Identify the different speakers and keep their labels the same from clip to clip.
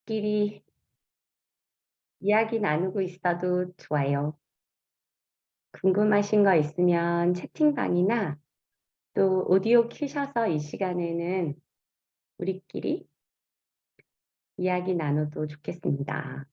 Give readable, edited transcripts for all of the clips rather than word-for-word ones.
Speaker 1: 우리끼리 이야기 나누고 있어도 좋아요. 궁금하신 거 있으면 채팅방이나 또 오디오 켜셔서 이 시간에는 우리끼리 이야기 나눠도 좋겠습니다.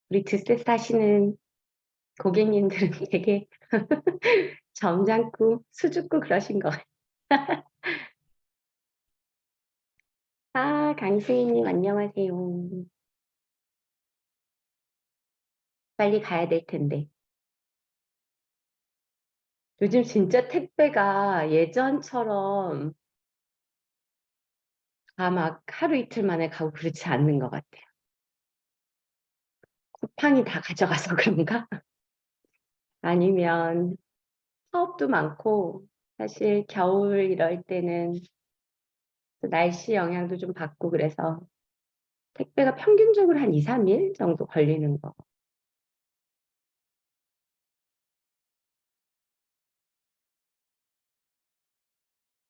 Speaker 1: 우리 드세 사시는 고객님들은 되게 점잖고 수줍고 그러신 것 같아요. 아, 강수희님 안녕하세요. 빨리 가야 될 텐데. 요즘 진짜 택배가 예전처럼 막 하루 이틀 만에 가고 그렇지 않는 것 같아요. 쿠팡이 다 가져가서 그런가? 아니면 사업도 많고 사실 겨울 이럴 때는 또 날씨 영향도 좀 받고 그래서 택배가 평균적으로 한 2, 3일 정도 걸리는 거.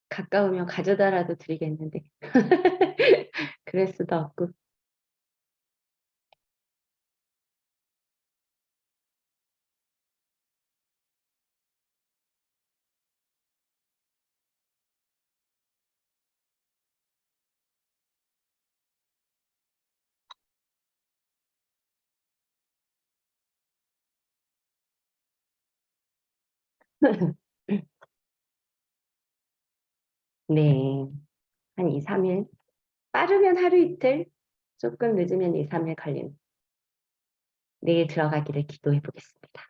Speaker 1: 가까우면 가져다라도 드리겠는데 그럴 수도 없고. 네, 한 2, 3일. 빠르면 하루 이틀, 조금 늦으면 2, 3일 걸리는. 내일 들어가기를 기도해 보겠습니다.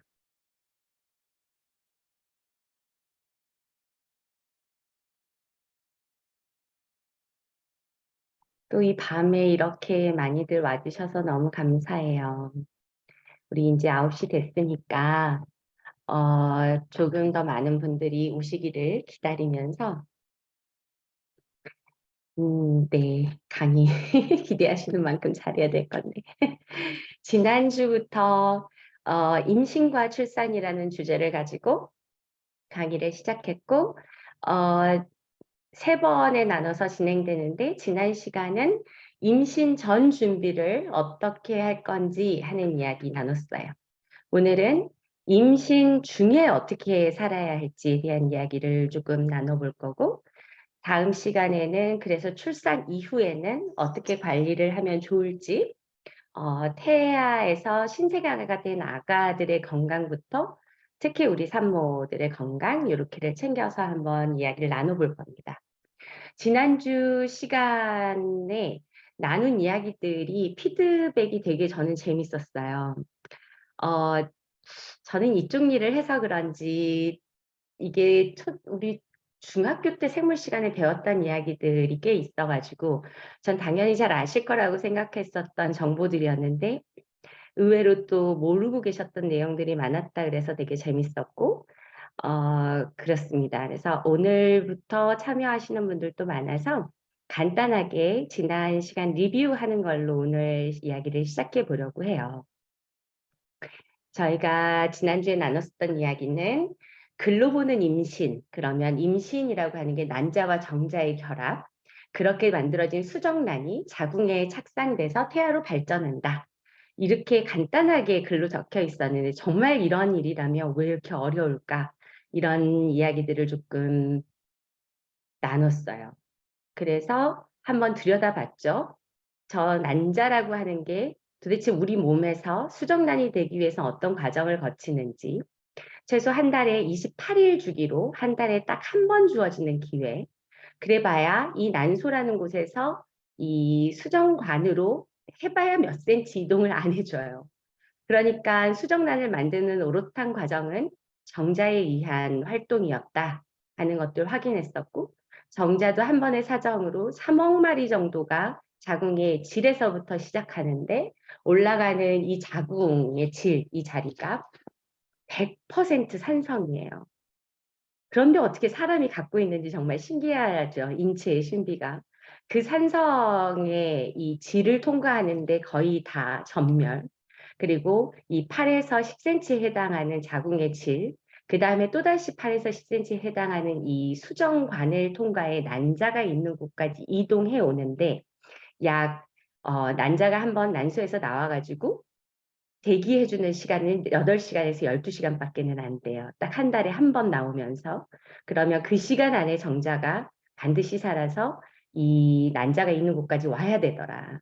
Speaker 1: 또 이 밤에 이렇게 많이들 와주셔서 너무 감사해요. 우리 이제 9시 됐으니까 조금 더 많은 분들이 오시기를 기다리면서 네, 강의 기대하시는 만큼 잘해야 될 건데 지난주부터 임신과 출산이라는 주제를 가지고 강의를 시작했고 어, 3번에 나눠서 진행되는데 지난 시간은 임신 전 준비를 어떻게 할 건지 하는 이야기 나눴어요. 오늘은 임신 중에 어떻게 살아야 할지에 대한 이야기를 조금 나눠볼 거고 다음 시간에는 그래서 출산 이후에는 어떻게 관리를 하면 좋을지 태아에서 신생아가 된 아가들의 건강부터 특히 우리 산모들의 건강 이렇게를 챙겨서 한번 이야기를 나눠볼 겁니다. 지난주 시간에 나눈 이야기들이 피드백이 되게 저는 재밌었어요. 어, 저는 이쪽 일을 해서 그런지 이게 우리 중학교 때 생물 시간에 배웠던 이야기들이 꽤 있어가지고 전 당연히 잘 아실 거라고 생각했었던 정보들이었는데 의외로 또 모르고 계셨던 내용들이 많았다 그래서 되게 재밌었고 그렇습니다. 그래서 오늘부터 참여하시는 분들도 많아서 간단하게 지난 시간 리뷰하는 걸로 오늘 이야기를 시작해 보려고 해요. 저희가 지난주에 나눴었던 이야기는 글로 보는 임신, 그러면 임신이라고 하는 게 난자와 정자의 결합, 그렇게 만들어진 수정란이 자궁에 착상돼서 태아로 발전한다. 이렇게 간단하게 글로 적혀 있었는데 정말 이런 일이라면 왜 이렇게 어려울까? 이런 이야기들을 조금 나눴어요. 그래서 한번 들여다봤죠. 저 난자라고 하는 게 도대체 우리 몸에서 수정란이 되기 위해서 어떤 과정을 거치는지 최소 한 달에 28일 주기로 한 달에 딱 한 번 주어지는 기회. 그래봐야 이 난소라는 곳에서 이 수정관으로 해봐야 몇 센치 이동을 안 해줘요. 그러니까 수정란을 만드는 오롯한 과정은 정자에 의한 활동이었다 하는 것들 확인했었고, 정자도 한 번의 사정으로 3억 마리 정도가 자궁의 질에서부터 시작하는데, 올라가는 이 자궁의 질, 이 자리가 100% 산성이에요. 그런데 어떻게 사람이 갖고 있는지 정말 신기하죠. 인체의 신비가. 그 산성의 이 질을 통과하는데 거의 다 전멸. 그리고 이 8에서 10cm에 해당하는 자궁의 질, 그 다음에 또다시 8에서 10cm에 해당하는 이 수정관을 통과해 난자가 있는 곳까지 이동해 오는데, 약 난자가 한번 난소에서 나와가지고 대기해주는 시간은 8시간에서 12시간밖에는 안 돼요. 딱 한 달에 한 번 나오면서. 그러면 그 시간 안에 정자가 반드시 살아서 이 난자가 있는 곳까지 와야 되더라.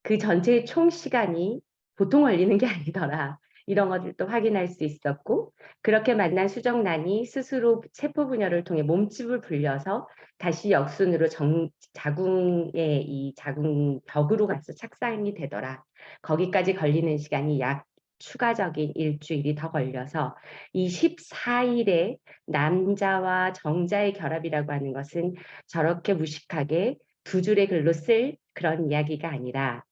Speaker 1: 그 전체의 총 시간이 보통 걸리는 게 아니더라. 이런 것들도 확인할 수 있었고, 그렇게 만난 수정란이 스스로 세포 분열을 통해 몸집을 불려서 다시 역순으로 자궁의 이 자궁 벽으로 가서 착상이 되더라. 거기까지 걸리는 시간이 약 추가적인 일주일이 더 걸려서 이 14일에 남자와 정자의 결합이라고 하는 것은 저렇게 무식하게 두 줄의 글로 쓸 그런 이야기가 아니라,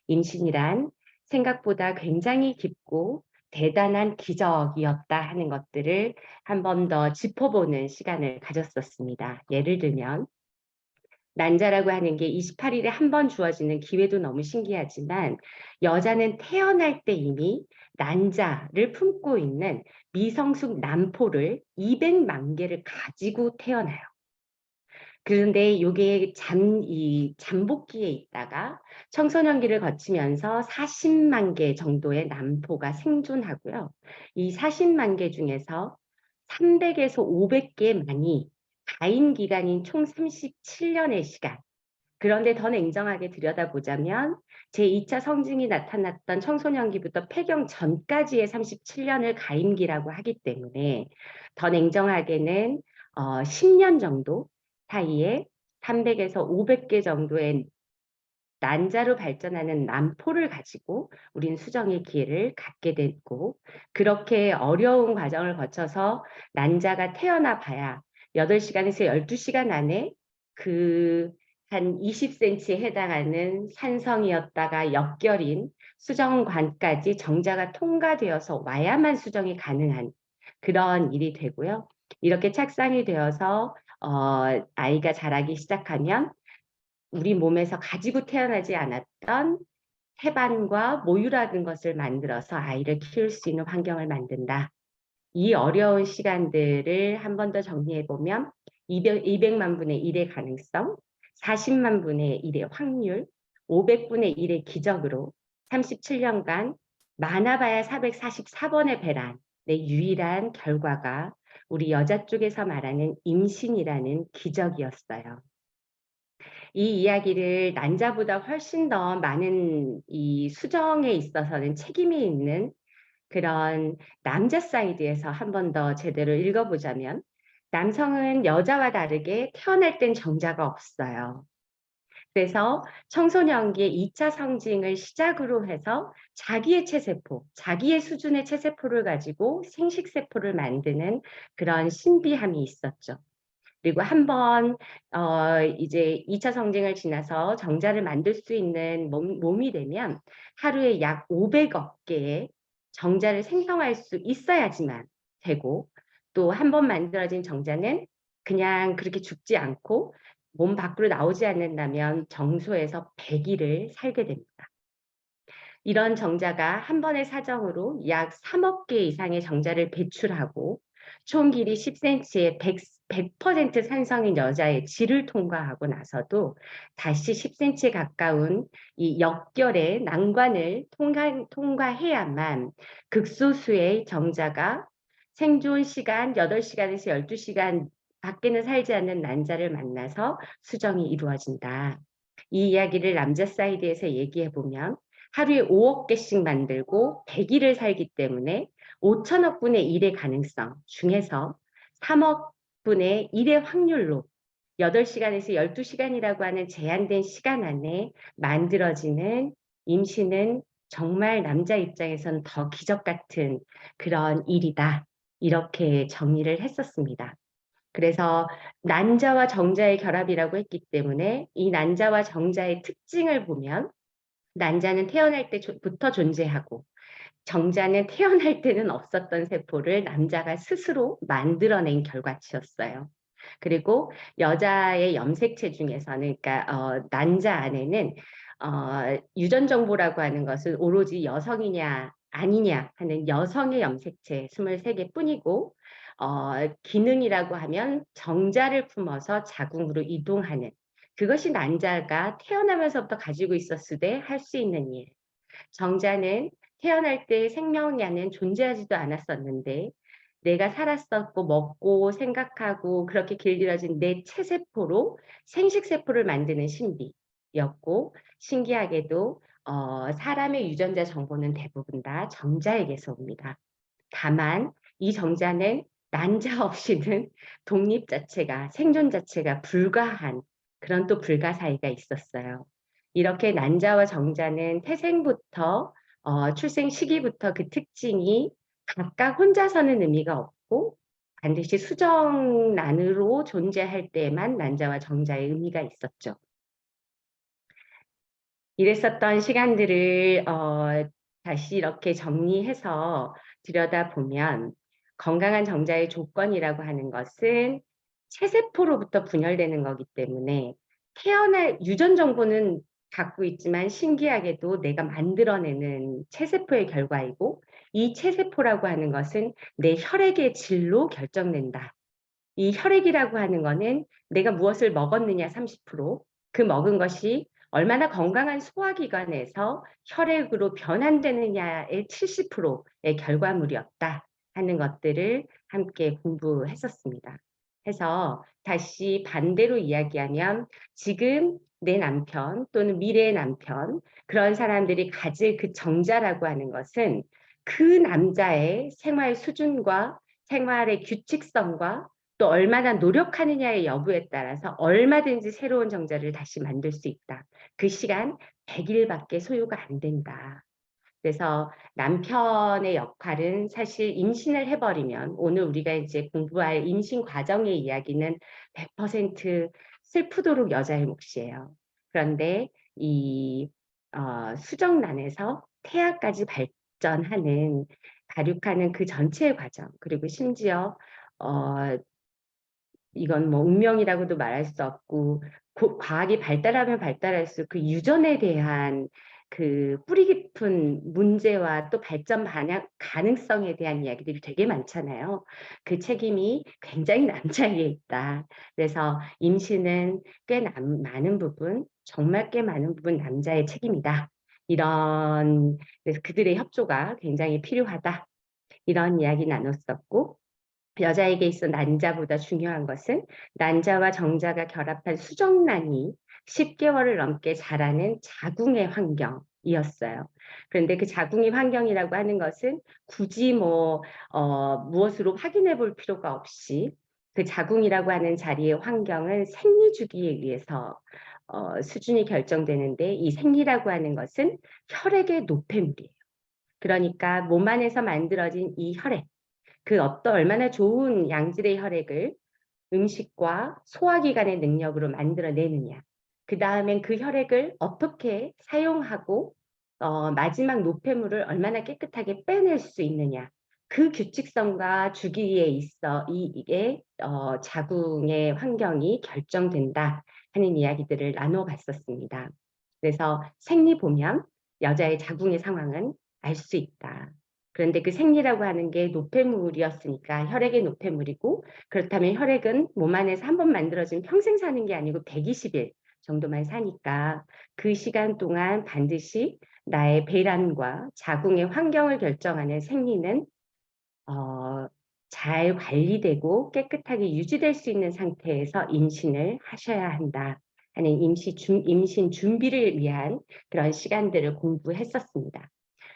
Speaker 1: 임신이란 생각보다 굉장히 깊고 대단한 기적이었다 하는 것들을 한 번 더 짚어보는 시간을 가졌었습니다. 예를 들면 난자라고 하는 게 28일에 한 번 주어지는 기회도 너무 신기하지만, 여자는 태어날 때 이미 난자를 품고 있는 미성숙 난포를 200만 개를 가지고 태어나요. 그런데 이게 이 잠복기에 있다가 청소년기를 거치면서 40만 개 정도의 난포가 생존하고요. 이 40만 개 중에서 300에서 500개만이 가임 기간인 총 37년의 시간. 그런데 더 냉정하게 들여다보자면 제2차 성징이 나타났던 청소년기부터 폐경 전까지의 37년을 가임기라고 하기 때문에, 더 냉정하게는 10년 정도 사이에 300에서 500개 정도의 난자로 발전하는 난포를 가지고 우린 수정의 기회를 갖게 됐고, 그렇게 어려운 과정을 거쳐서 난자가 태어나 봐야 8시간에서 12시간 안에 그 한 20cm에 해당하는 산성이었다가 역결인 수정관까지 정자가 통과되어서 와야만 수정이 가능한 그런 일이 되고요. 이렇게 착상이 되어서 아이가 자라기 시작하면 우리 몸에서 가지고 태어나지 않았던 태반과 모유라는 것을 만들어서 아이를 키울 수 있는 환경을 만든다. 이 어려운 시간들을 한 번 더 정리해 보면 200만 분의 1의 가능성, 40만 분의 1의 확률, 500분의 1의 기적으로 37년간 많아봐야 444번의 배란의 유일한 결과가 우리 여자 쪽에서 말하는 임신이라는 기적이었어요. 이 이야기를 난자보다 훨씬 더 많은 이 수정에 있어서는 책임이 있는 그런 남자 사이드에서 한 번 더 제대로 읽어보자면, 남성은 여자와 다르게 태어날 땐 정자가 없어요. 그래서 청소년기에 2차 성징을 시작으로 해서 자기의 체세포, 자기의 수준의 체세포를 가지고 생식세포를 만드는 그런 신비함이 있었죠. 그리고 한번 이제 2차 성징을 지나서 정자를 만들 수 있는 몸이 되면 하루에 약 500억 개의 정자를 생성할 수 있어야지만 되고, 또 한 번 만들어진 정자는 그냥 그렇게 죽지 않고 몸 밖으로 나오지 않는다면 정소에서 100일을 살게 됩니다. 이런 정자가 한 번의 사정으로 약 3억 개 이상의 정자를 배출하고 총 길이 10cm의 100% 산성인 여자의 질을 통과하고 나서도 다시 10cm에 가까운 이 역결의 난관을 통과해야만 극소수의 정자가 생존 시간 8시간에서 12시간 밖에는 살지 않는 난자를 만나서 수정이 이루어진다. 이 이야기를 남자 사이드에서 얘기해 보면 하루에 5억 개씩 만들고 100일을 살기 때문에 5천억 분의 1의 가능성 중에서 3억 분의 1의 확률로 8시간에서 12시간이라고 하는 제한된 시간 안에 만들어지는 임신은 정말 남자 입장에서는 더 기적 같은 그런 일이다. 이렇게 정리를 했었습니다. 그래서 난자와 정자의 결합이라고 했기 때문에 이 난자와 정자의 특징을 보면 난자는 태어날 때부터 존재하고 정자는 태어날 때는 없었던 세포를 남자가 스스로 만들어낸 결과치였어요. 그리고 여자의 염색체 중에서는, 그러니까 난자 안에는 유전 정보라고 하는 것은 오로지 여성이냐 아니냐 하는 여성의 염색체 23개뿐이고, 기능이라고 하면 정자를 품어서 자궁으로 이동하는, 그것이 난자가 태어나면서부터 가지고 있었을 때 할 수 있는 일. 정자는 태어날 때 생명이 존재하지도 않았었는데 내가 살았었고 먹고 생각하고 그렇게 길들여진 내 체세포로 생식세포를 만드는 신비였고, 신기하게도 사람의 유전자 정보는 대부분 다 정자에게서 옵니다. 다만 이 정자는 난자 없이는 독립 자체가, 생존 자체가 불가한 그런 또 불가사의가 있었어요. 이렇게 난자와 정자는 태생부터 출생 시기부터 그 특징이 각각 혼자서는 의미가 없고 반드시 수정란으로 존재할 때만 난자와 정자의 의미가 있었죠. 이랬었던 시간들을 다시 이렇게 정리해서 들여다보면 건강한 정자의 조건이라고 하는 것은 체세포로부터 분열되는 거기 때문에 태어날 유전 정보는 갖고 있지만 신기하게도 내가 만들어내는 체세포의 결과이고, 이 체세포라고 하는 것은 내 혈액의 질로 결정된다. 이 혈액이라고 하는 거는 내가 무엇을 먹었느냐 30%, 그 먹은 것이 얼마나 건강한 소화기관에서 혈액으로 변환되느냐의 70%의 결과물이었다 하는 것들을 함께 공부했었습니다. 해서 다시 반대로 이야기하면 지금 내 남편 또는 미래의 남편, 그런 사람들이 가질 그 정자라고 하는 것은 그 남자의 생활 수준과 생활의 규칙성과 또 얼마나 노력하느냐의 여부에 따라서 얼마든지 새로운 정자를 다시 만들 수 있다. 그 시간 100일밖에 소요가 안 된다. 그래서 남편의 역할은 사실 임신을 해버리면, 오늘 우리가 이제 공부할 임신 과정의 이야기는 100% 슬프도록 여자의 몫이에요. 그런데 이 수정란에서 태아까지 발전하는, 발육하는 그 전체의 과정, 그리고 심지어 이건 뭐 운명이라고도 말할 수 없고, 과학이 발달하면 발달할수록 그 유전에 대한 그 뿌리 깊은 문제와 또 발전 반영 가능성에 대한 이야기들이 되게 많잖아요. 그 책임이 굉장히 남자에게 있다. 그래서 임신은 꽤 많은 부분, 정말 꽤 많은 부분 남자의 책임이다. 그래서 그들의 협조가 굉장히 필요하다. 이런 이야기 나눴었고, 여자에게 있어 난자보다 중요한 것은 난자와 정자가 결합한 수정란이 10개월을 넘게 자라는 자궁의 환경이었어요. 그런데 그 자궁의 환경이라고 하는 것은 굳이 무엇으로 확인해 볼 필요가 없이 그 자궁이라고 하는 자리의 환경은 생리 주기에 의해서 수준이 결정되는데, 이 생리라고 하는 것은 혈액의 노폐물이에요. 그러니까 몸 안에서 만들어진 이 혈액, 그 어떤 얼마나 좋은 양질의 혈액을 음식과 소화기관의 능력으로 만들어내느냐. 그 다음엔 그 혈액을 어떻게 사용하고 마지막 노폐물을 얼마나 깨끗하게 빼낼 수 있느냐. 그 규칙성과 주기에 있어 이게 자궁의 환경이 결정된다 하는 이야기들을 나눠봤었습니다. 그래서 생리 보면 여자의 자궁의 상황은 알 수 있다. 그런데 그 생리라고 하는 게 노폐물이었으니까 혈액의 노폐물이고, 그렇다면 혈액은 몸 안에서 한 번 만들어지면 평생 사는 게 아니고 120일 정도만 사니까 그 시간 동안 반드시 나의 배란과 자궁의 환경을 결정하는 생리는 잘 관리되고 깨끗하게 유지될 수 있는 상태에서 임신을 하셔야 한다 하는 임신 준비를 위한 그런 시간들을 공부했었습니다.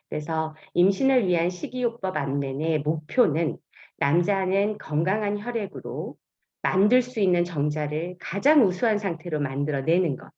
Speaker 1: 그래서 임신을 위한 식이요법 안면의 목표는 남자는 건강한 혈액으로 만들 수 있는 정자를 가장 우수한 상태로 만들어내는 것.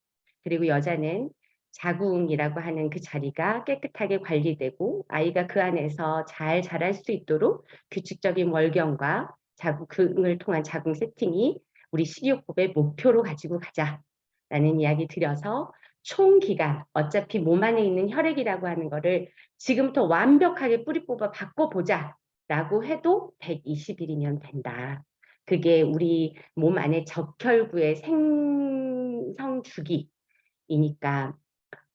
Speaker 1: 그리고 여자는 자궁이라고 하는 그 자리가 깨끗하게 관리되고 아이가 그 안에서 잘 자랄 수 있도록 규칙적인 월경과 자궁을 통한 자궁 세팅이 우리 식이요법의 목표로 가지고 가자라는 이야기 드려서 총 기간, 어차피 몸 안에 있는 혈액이라고 하는 거를 지금부터 완벽하게 뿌리 뽑아 바꿔보자라고 해도 120일이면 된다. 그게 우리 몸 안에 적혈구의 생성 주기이니까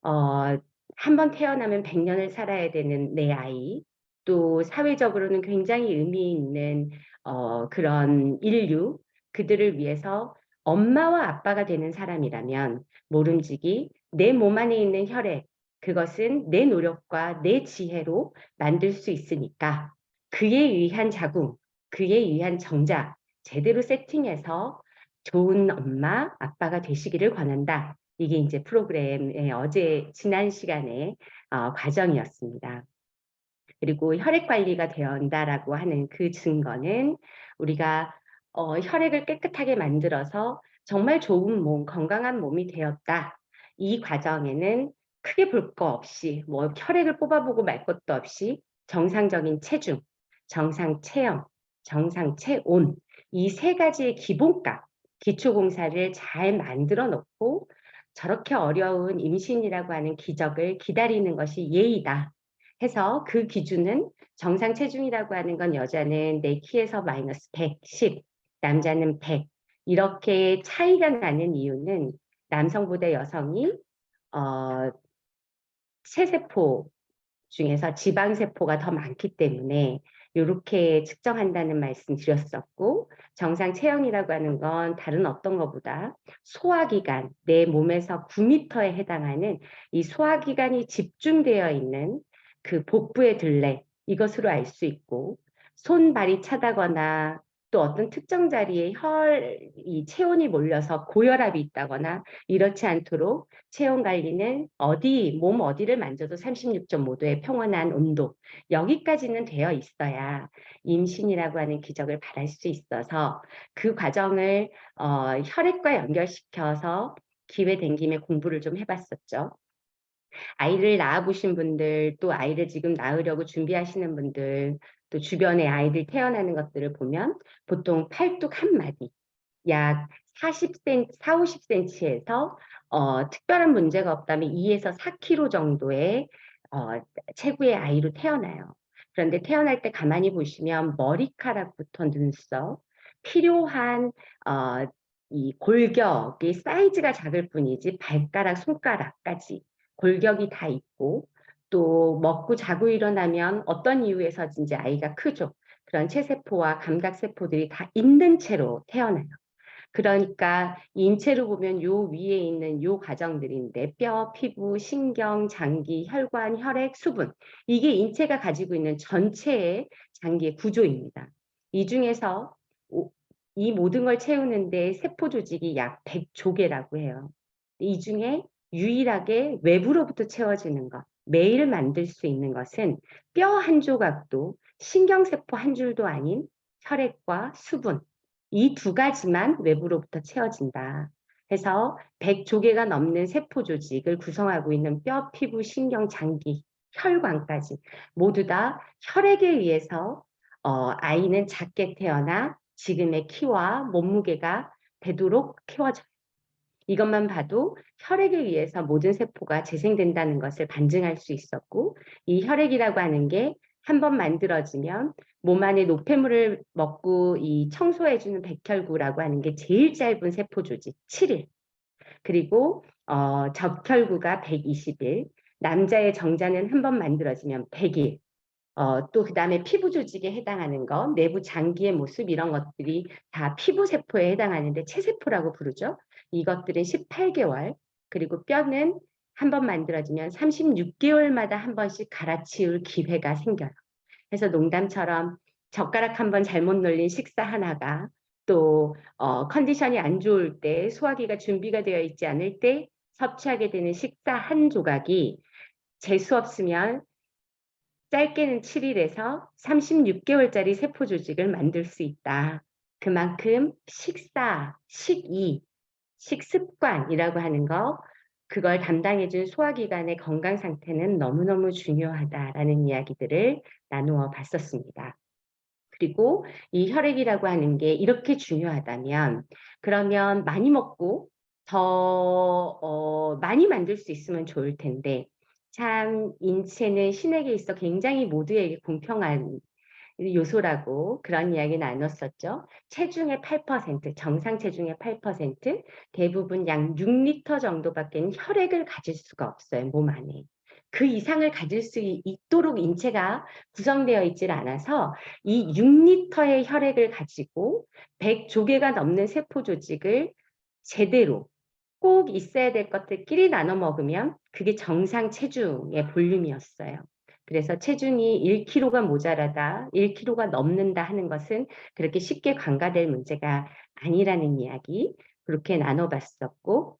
Speaker 1: 한 번 태어나면 100년을 살아야 되는 내 아이, 또 사회적으로는 굉장히 의미 있는 그런 인류, 그들을 위해서 엄마와 아빠가 되는 사람이라면 모름지기 내 몸 안에 있는 혈액, 그것은 내 노력과 내 지혜로 만들 수 있으니까 그에 의한 자궁, 그에 의한 정자 제대로 세팅해서 좋은 엄마, 아빠가 되시기를 권한다. 이게 이제 프로그램의 지난 시간에 과정이었습니다. 그리고 혈액 관리가 되어야 한다라고 하는 그 증거는 우리가 혈액을 깨끗하게 만들어서 정말 좋은 몸, 건강한 몸이 되었다. 이 과정에는 크게 볼 거 없이 뭐 혈액을 뽑아보고 말 것도 없이 정상적인 체중, 정상 체형, 정상 체온 이 세 가지의 기본값, 기초공사를 잘 만들어 놓고 저렇게 어려운 임신이라고 하는 기적을 기다리는 것이 예의다. 해서 그 기준은 정상 체중이라고 하는 건 여자는 내 키에서 마이너스 110, 남자는 100. 이렇게 차이가 나는 이유는 남성보다 여성이 체세포 중에서 지방세포가 더 많기 때문에 이렇게 측정한다는 말씀 드렸었고 정상 체형이라고 하는 건 다른 어떤 것보다 소화기관, 내 몸에서 9m에 해당하는 이 소화기관이 집중되어 있는 그 복부의 둘레 이것으로 알 수 있고 손발이 차다거나 또 어떤 특정 자리에 이 체온이 몰려서 고혈압이 있다거나 이렇지 않도록 체온 관리는 몸 어디를 만져도 36.5도의 평온한 온도 여기까지는 되어 있어야 임신이라고 하는 기적을 바랄 수 있어서 그 과정을 혈액과 연결시켜서 기회 된 김에 공부를 좀 해봤었죠. 아이를 낳아보신 분들, 또 아이를 지금 낳으려고 준비하시는 분들, 또 주변에 아이들 태어나는 것들을 보면 보통 팔뚝 한 마디, 약 40cm, 4, 50cm에서 특별한 문제가 없다면 2에서 4kg 정도의 체구의 아이로 태어나요. 그런데 태어날 때 가만히 보시면 머리카락부터 눈썹, 필요한 이 골격의 사이즈가 작을 뿐이지 발가락, 손가락까지 골격이 다 있고 또 먹고 자고 일어나면 어떤 이유에서든지 아이가 크죠. 그런 체세포와 감각세포들이 다 있는 채로 태어나요. 그러니까 인체로 보면 요 위에 있는 요 과정들인데 뼈, 피부, 신경, 장기, 혈관, 혈액, 수분 이게 인체가 가지고 있는 전체의 장기의 구조입니다. 이 중에서 이 모든 걸 채우는데 세포 조직이 약 100조개라고 해요. 이 중에 유일하게 외부로부터 채워지는 것, 매일 만들 수 있는 것은 뼈 한 조각도 신경세포 한 줄도 아닌 혈액과 수분 이 두 가지만 외부로부터 채워진다. 해서 100조개가 넘는 세포 조직을 구성하고 있는 뼈, 피부, 신경, 장기, 혈관까지 모두 다 혈액에 의해서 아이는 작게 태어나 지금의 키와 몸무게가 되도록 키워져요. 이것만 봐도 혈액에 의해서 모든 세포가 재생된다는 것을 반증할 수 있었고 이 혈액이라고 하는 게 한 번 만들어지면 몸 안에 노폐물을 먹고 이 청소해주는 백혈구라고 하는 게 제일 짧은 세포 조직 7일 그리고 적혈구가 120일 남자의 정자는 한 번 만들어지면 100일 또 그다음에 피부 조직에 해당하는 것, 내부 장기의 모습 이런 것들이 다 피부 세포에 해당하는데 체세포라고 부르죠. 이것들은 18개월, 그리고 뼈는 한 번 만들어지면 36개월마다 한 번씩 갈아치울 기회가 생겨요. 그래서 농담처럼 젓가락 한 번 잘못 놀린 식사 하나가 또 컨디션이 안 좋을 때 소화기가 준비가 되어 있지 않을 때 섭취하게 되는 식사 한 조각이 재수 없으면 짧게는 7일에서 36개월짜리 세포 조직을 만들 수 있다. 그만큼 식사, 식이, 식습관이라고 하는 거, 그걸 담당해준 소화기관의 건강 상태는 너무너무 중요하다라는 이야기들을 나누어 봤었습니다. 그리고 이 혈액이라고 하는 게 이렇게 중요하다면 그러면 많이 먹고 더 많이 만들 수 있으면 좋을 텐데 참 인체는 신에게 있어 굉장히 모두에게 공평한 요소라고 그런 이야기 나눴었죠. 체중의 8%, 정상 체중의 8%, 대부분 약 6리터 정도밖에 혈액을 가질 수가 없어요, 몸 안에. 그 이상을 가질 수 있도록 인체가 구성되어 있질 않아서 이 6리터의 혈액을 가지고 100조개가 넘는 세포 조직을 제대로 꼭 있어야 될 것들끼리 나눠 먹으면 그게 정상 체중의 볼륨이었어요. 그래서 체중이 1kg가 모자라다, 1kg가 넘는다 하는 것은 그렇게 쉽게 관가될 문제가 아니라는 이야기 그렇게 나눠봤었고,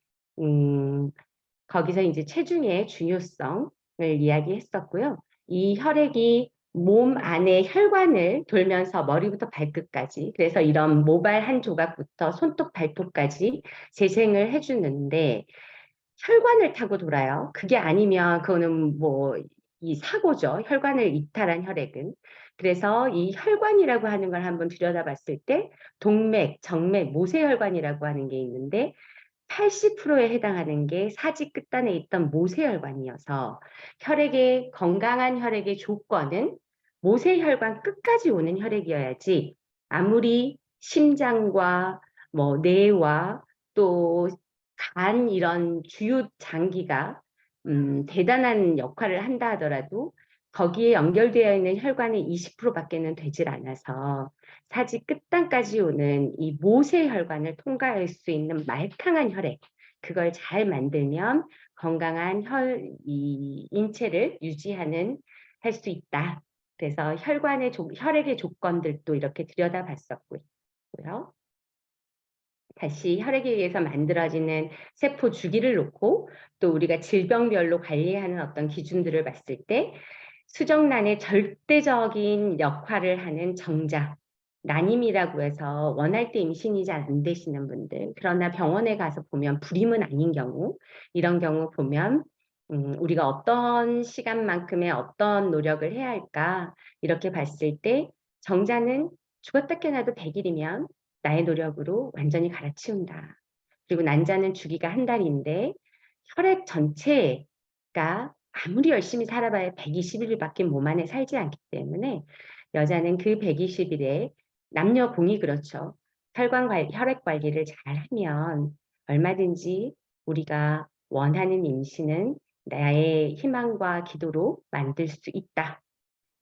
Speaker 1: 거기서 이제 체중의 중요성을 이야기했었고요. 이 혈액이 몸 안에 혈관을 돌면서 머리부터 발끝까지, 그래서 이런 모발 한 조각부터 손톱 발톱까지 재생을 해주는데 혈관을 타고 돌아요. 그게 아니면 그거는 뭐 이 사고죠. 혈관을 이탈한 혈액은. 그래서 이 혈관이라고 하는 걸 한번 들여다봤을 때 동맥, 정맥, 모세혈관이라고 하는 게 있는데 80%에 해당하는 게 사지 끝단에 있던 모세혈관이어서 혈액의 건강한 혈액의 조건은 모세혈관 끝까지 오는 혈액이어야지 아무리 심장과 뭐 뇌와 또 간 이런 주요 장기가 대단한 역할을 한다 하더라도 거기에 연결되어 있는 혈관의 20%밖에는 되질 않아서 사지 끝단까지 오는 이 모세혈관을 통과할 수 있는 말캉한 혈액, 그걸 잘 만들면 건강한 이 인체를 유지하는 할 수 있다. 그래서 혈액의 조건들도 이렇게 들여다봤었고요. 다시 혈액에 의해서 만들어지는 세포 주기를 놓고 또 우리가 질병별로 관리하는 어떤 기준들을 봤을 때 수정란의 절대적인 역할을 하는 정자, 난임이라고 해서 원할 때 임신이 잘 안 되시는 분들, 그러나 병원에 가서 보면 불임은 아닌 경우, 이런 경우 보면 우리가 어떤 시간만큼의 어떤 노력을 해야 할까 이렇게 봤을 때 정자는 죽었다 깨어나도 100일이면 나의 노력으로 완전히 갈아치운다. 그리고 난자는 주기가 한 달인데 혈액 전체가 아무리 열심히 살아봐야 120일밖에 몸 안에 살지 않기 때문에 여자는 그 120일에 남녀 공이 그렇죠. 혈액 관리를 잘 하면 얼마든지 우리가 원하는 임신은 나의 희망과 기도로 만들 수 있다.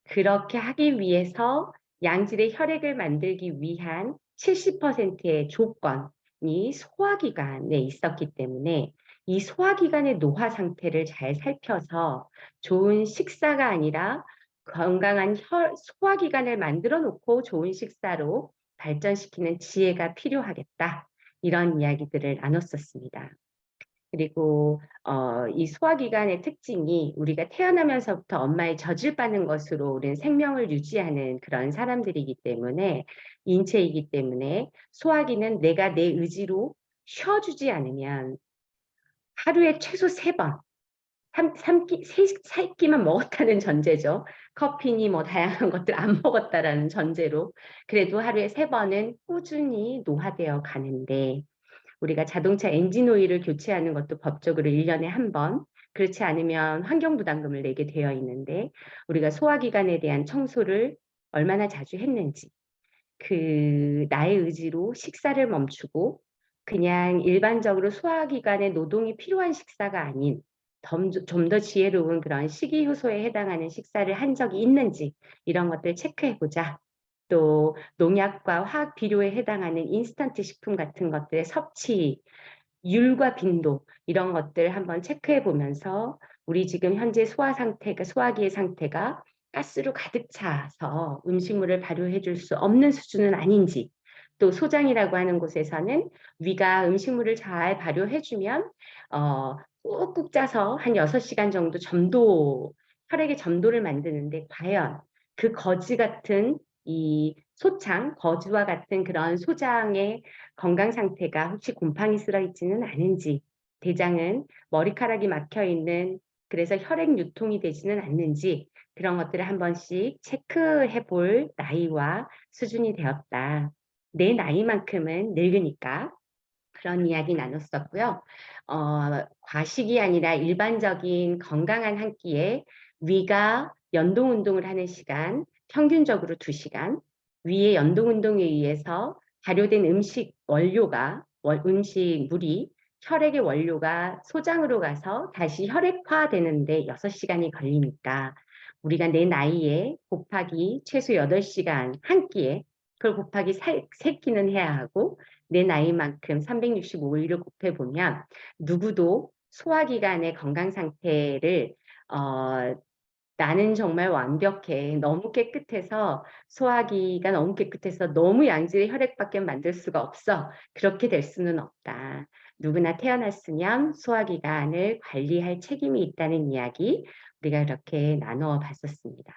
Speaker 1: 그렇게 하기 위해서 양질의 혈액을 만들기 위한 70%의 조건이 소화기관에 있었기 때문에 이 소화기관의 노화 상태를 잘 살펴서 좋은 식사가 아니라 건강한 소화기관을 만들어 놓고 좋은 식사로 발전시키는 지혜가 필요하겠다. 이런 이야기들을 나눴었습니다. 그리고 이 소화기관의 특징이 우리가 태어나면서부터 엄마의 젖을 빠는 것으로 우리는 생명을 유지하는 그런 사람들이기 때문에 인체이기 때문에 소화기는 내가 내 의지로 쉬어주지 않으면 하루에 최소 3번, 3끼만 먹었다는 전제죠. 커피니 뭐 다양한 것들 안 먹었다라는 전제로 그래도 하루에 3번은 꾸준히 노화되어 가는데 우리가 자동차 엔진 오일을 교체하는 것도 법적으로 1년에 한 번, 그렇지 않으면 환경부담금을 내게 되어 있는데 우리가 소화기관에 대한 청소를 얼마나 자주 했는지 그 나의 의지로 식사를 멈추고 그냥 일반적으로 소화기관의 노동이 필요한 식사가 아닌 좀 더 지혜로운 그런 식이효소에 해당하는 식사를 한 적이 있는지 이런 것들 체크해보자. 또 농약과 화학 비료에 해당하는 인스턴트 식품 같은 것들의 섭취, 율과 빈도 이런 것들 한번 체크해 보면서 우리 지금 현재 소화기의 상태가 가스로 가득 차서 음식물을 발효해 줄 수 없는 수준은 아닌지 또 소장이라고 하는 곳에서는 위가 음식물을 잘 발효해 주면 꾹꾹 짜서 한 6시간 정도 혈액의 점도를 만드는데 과연 그 거지 같은 이 거지와 같은 그런 소장의 건강 상태가 혹시 곰팡이 쓸어 있지는 않은지, 대장은 머리카락이 막혀 있는 그래서 혈액 유통이 되지는 않는지 그런 것들을 한 번씩 체크해 볼 나이와 수준이 되었다. 내 나이만큼은 늙으니까. 그런 이야기 나눴었고요. 과식이 아니라 일반적인 건강한 한 끼에 위가 연동 운동을 하는 시간, 평균적으로 2시간, 위의 연동 운동에 의해서 발효된 음식 원료가, 음식물이 혈액의 원료가 소장으로 가서 다시 혈액화되는데 6시간이 걸리니까 우리가 내 나이에 곱하기 최소 8시간 한 끼에 그걸 곱하기 3끼는 해야 하고 내 나이만큼 365일을 곱해보면 누구도 소화기관의 건강 상태를 나는 정말 완벽해. 너무 깨끗해서 소화기가 너무 깨끗해서 너무 양질의 혈액밖에 만들 수가 없어. 그렇게 될 수는 없다. 누구나 태어났으면 소화기관을 관리할 책임이 있다는 이야기 우리가 이렇게 나누어 봤었습니다.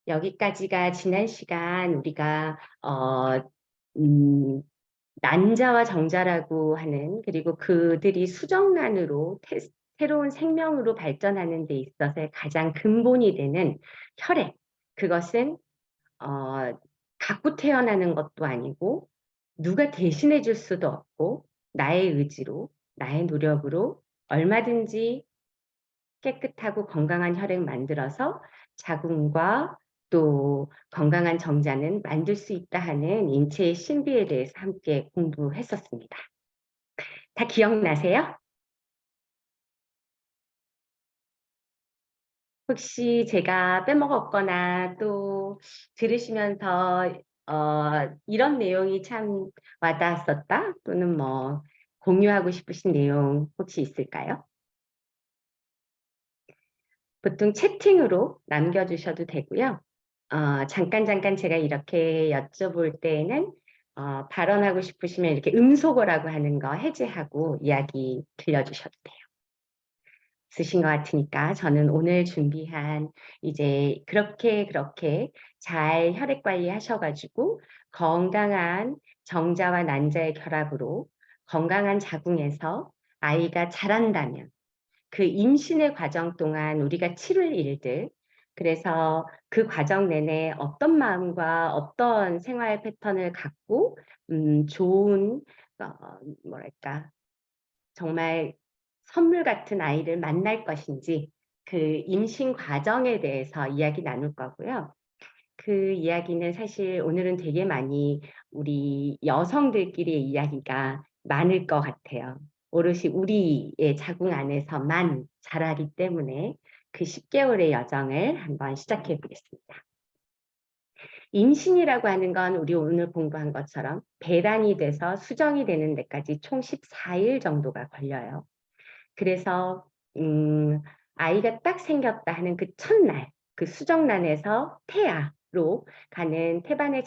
Speaker 1: 여기까지가 지난 시간 우리가 난자와 정자라고 하는 그리고 그들이 수정란으로 새로운 생명으로 발전하는 데 있어서의 가장 근본이 되는 혈액. 그것은 갖고 태어나는 것도 아니고 누가 대신해 줄 수도 없고 나의 의지로 나의 노력으로 얼마든지 깨끗하고 건강한 혈액 만들어서 자궁과 또 건강한 정자는 만들 수 있다 하는 인체의 신비에 대해서 함께 공부했었습니다. 다 기억나세요? 혹시 제가 빼먹었거나 또 들으시면서 이런 내용이 참 와닿았었다 또는 뭐 공유하고 싶으신 내용 혹시 있을까요? 보통 채팅으로 남겨주셔도 되고요. 잠깐 제가 이렇게 여쭤볼 때에는 발언하고 싶으시면 이렇게 음소거라고 하는 거 해제하고 이야기 들려주셔도 돼요. 쓰신 것 같으니까 저는 오늘 준비한 이제 그렇게 잘 혈액 관리 하셔가지고 건강한 정자와 난자의 결합으로 건강한 자궁에서 아이가 자란다면 그 임신의 과정 동안 우리가 치를 일들, 그래서 그 과정 내내 어떤 마음과 어떤 생활 패턴을 갖고 좋은 뭐랄까 정말 선물 같은 아이를 만날 것인지 그 임신 과정에 대해서 이야기 나눌 거고요. 그 이야기는 사실 오늘은 되게 많이 우리 여성들끼리의 이야기가 많을 것 같아요. 오롯이 우리의 자궁 안에서만 자라기 때문에 그 10개월의 여정을 한번 시작해 보겠습니다. 임신이라고 하는 건 우리 오늘 공부한 것처럼 배란이 돼서 수정이 되는 데까지 총 14일 정도가 걸려요. 그래서 아이가 딱 생겼다 하는 그 첫날, 그 수정란에서 태아로 가는 태반에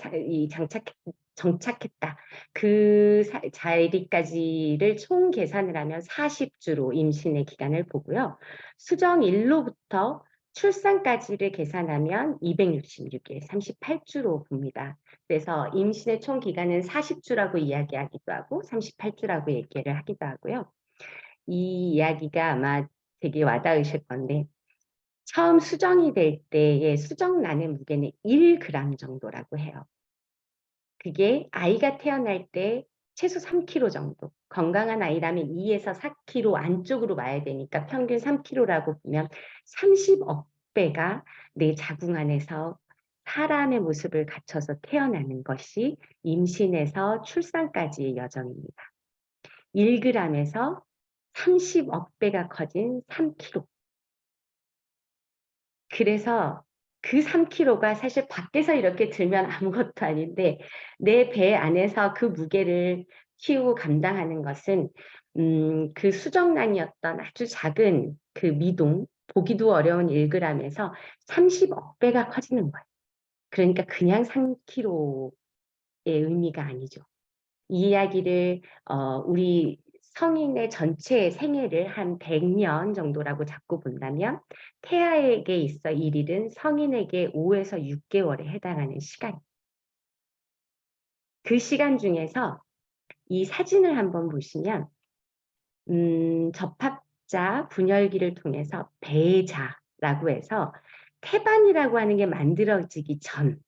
Speaker 1: 정착했다. 그 자리까지를 총 계산을 하면 40주로 임신의 기간을 보고요. 수정일로부터 출산까지를 계산하면 266일, 38주로 봅니다. 그래서 임신의 총 기간은 40주라고 이야기하기도 하고 38주라고 얘기를 하기도 하고요. 이 이야기가 아마 되게 와닿으실 건데 처음 수정이 될 때의 수정란의 무게는 1g 정도라고 해요. 그게 아이가 태어날 때 최소 3kg 정도. 건강한 아이라면 2에서 4kg 안쪽으로 와야 되니까 평균 3kg라고 보면 30억 배가 내 자궁 안에서 사람의 모습을 갖춰서 태어나는 것이 임신에서 출산까지의 여정입니다. 1g에서 30억 배가 커진 3kg. 그래서 그 3kg가 사실 밖에서 이렇게 들면 아무것도 아닌데 내 배 안에서 그 무게를 키우고 감당하는 것은 그 수정란이었던 아주 작은 그 미동, 보기도 어려운 1g에서 30억 배가 커지는 거예요. 그러니까 그냥 3kg의 의미가 아니죠. 이 이야기를 우리 성인의 전체 생애를 한 100년 정도라고 잡고 본다면 태아에게 있어 이 일은 성인에게 5에서 6개월에 해당하는 시간. 그 시간 중에서 이 사진을 한번 보시면 접합자 분열기를 통해서 배자, 라고 해서 태반이라고 하는 게 만들어지기 전,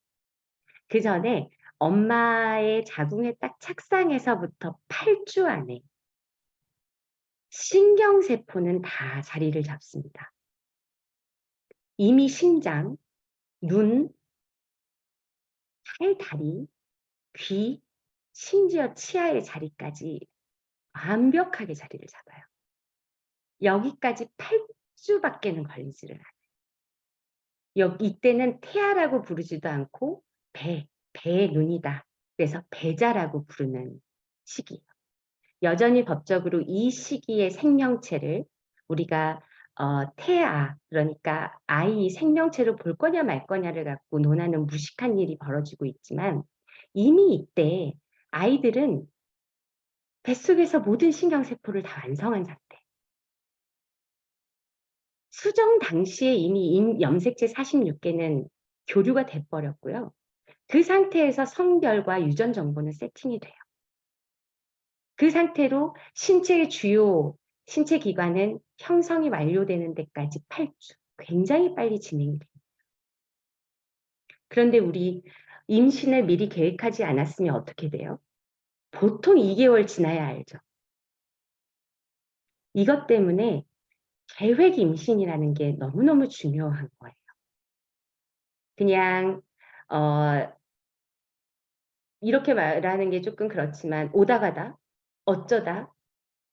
Speaker 1: 그 전에 엄마의 자궁에 딱 착상해서부터 8주 안에 신경세포는 다 자리를 잡습니다. 이미 심장, 눈, 팔, 다리, 귀, 심지어 치아의 자리까지 완벽하게 자리를 잡아요. 여기까지 8주밖에는 걸리지를 않아요. 이때는 태아라고 부르지도 않고 배의 눈이다. 그래서 배자라고 부르는 시기예요. 여전히 법적으로 이 시기의 생명체를 우리가 태아, 그러니까 아이 생명체로 볼 거냐 말 거냐를 갖고 논하는 무식한 일이 벌어지고 있지만, 이미 이때 아이들은 뱃속에서 모든 신경세포를 다 완성한 상태. 수정 당시에 이미 염색체 46개는 교류가 돼버렸고요. 그 상태에서 성별과 유전 정보는 세팅이 돼요. 그 상태로 신체의 주요 신체 기관은 형성이 완료되는 데까지 8주. 굉장히 빨리 진행이 됩니다. 그런데 우리 임신을 미리 계획하지 않았으면 어떻게 돼요? 보통 2개월 지나야 알죠. 이것 때문에 계획 임신이라는 게 너무너무 중요한 거예요. 그냥 이렇게 말하는 게 조금 그렇지만 오다 가다 어쩌다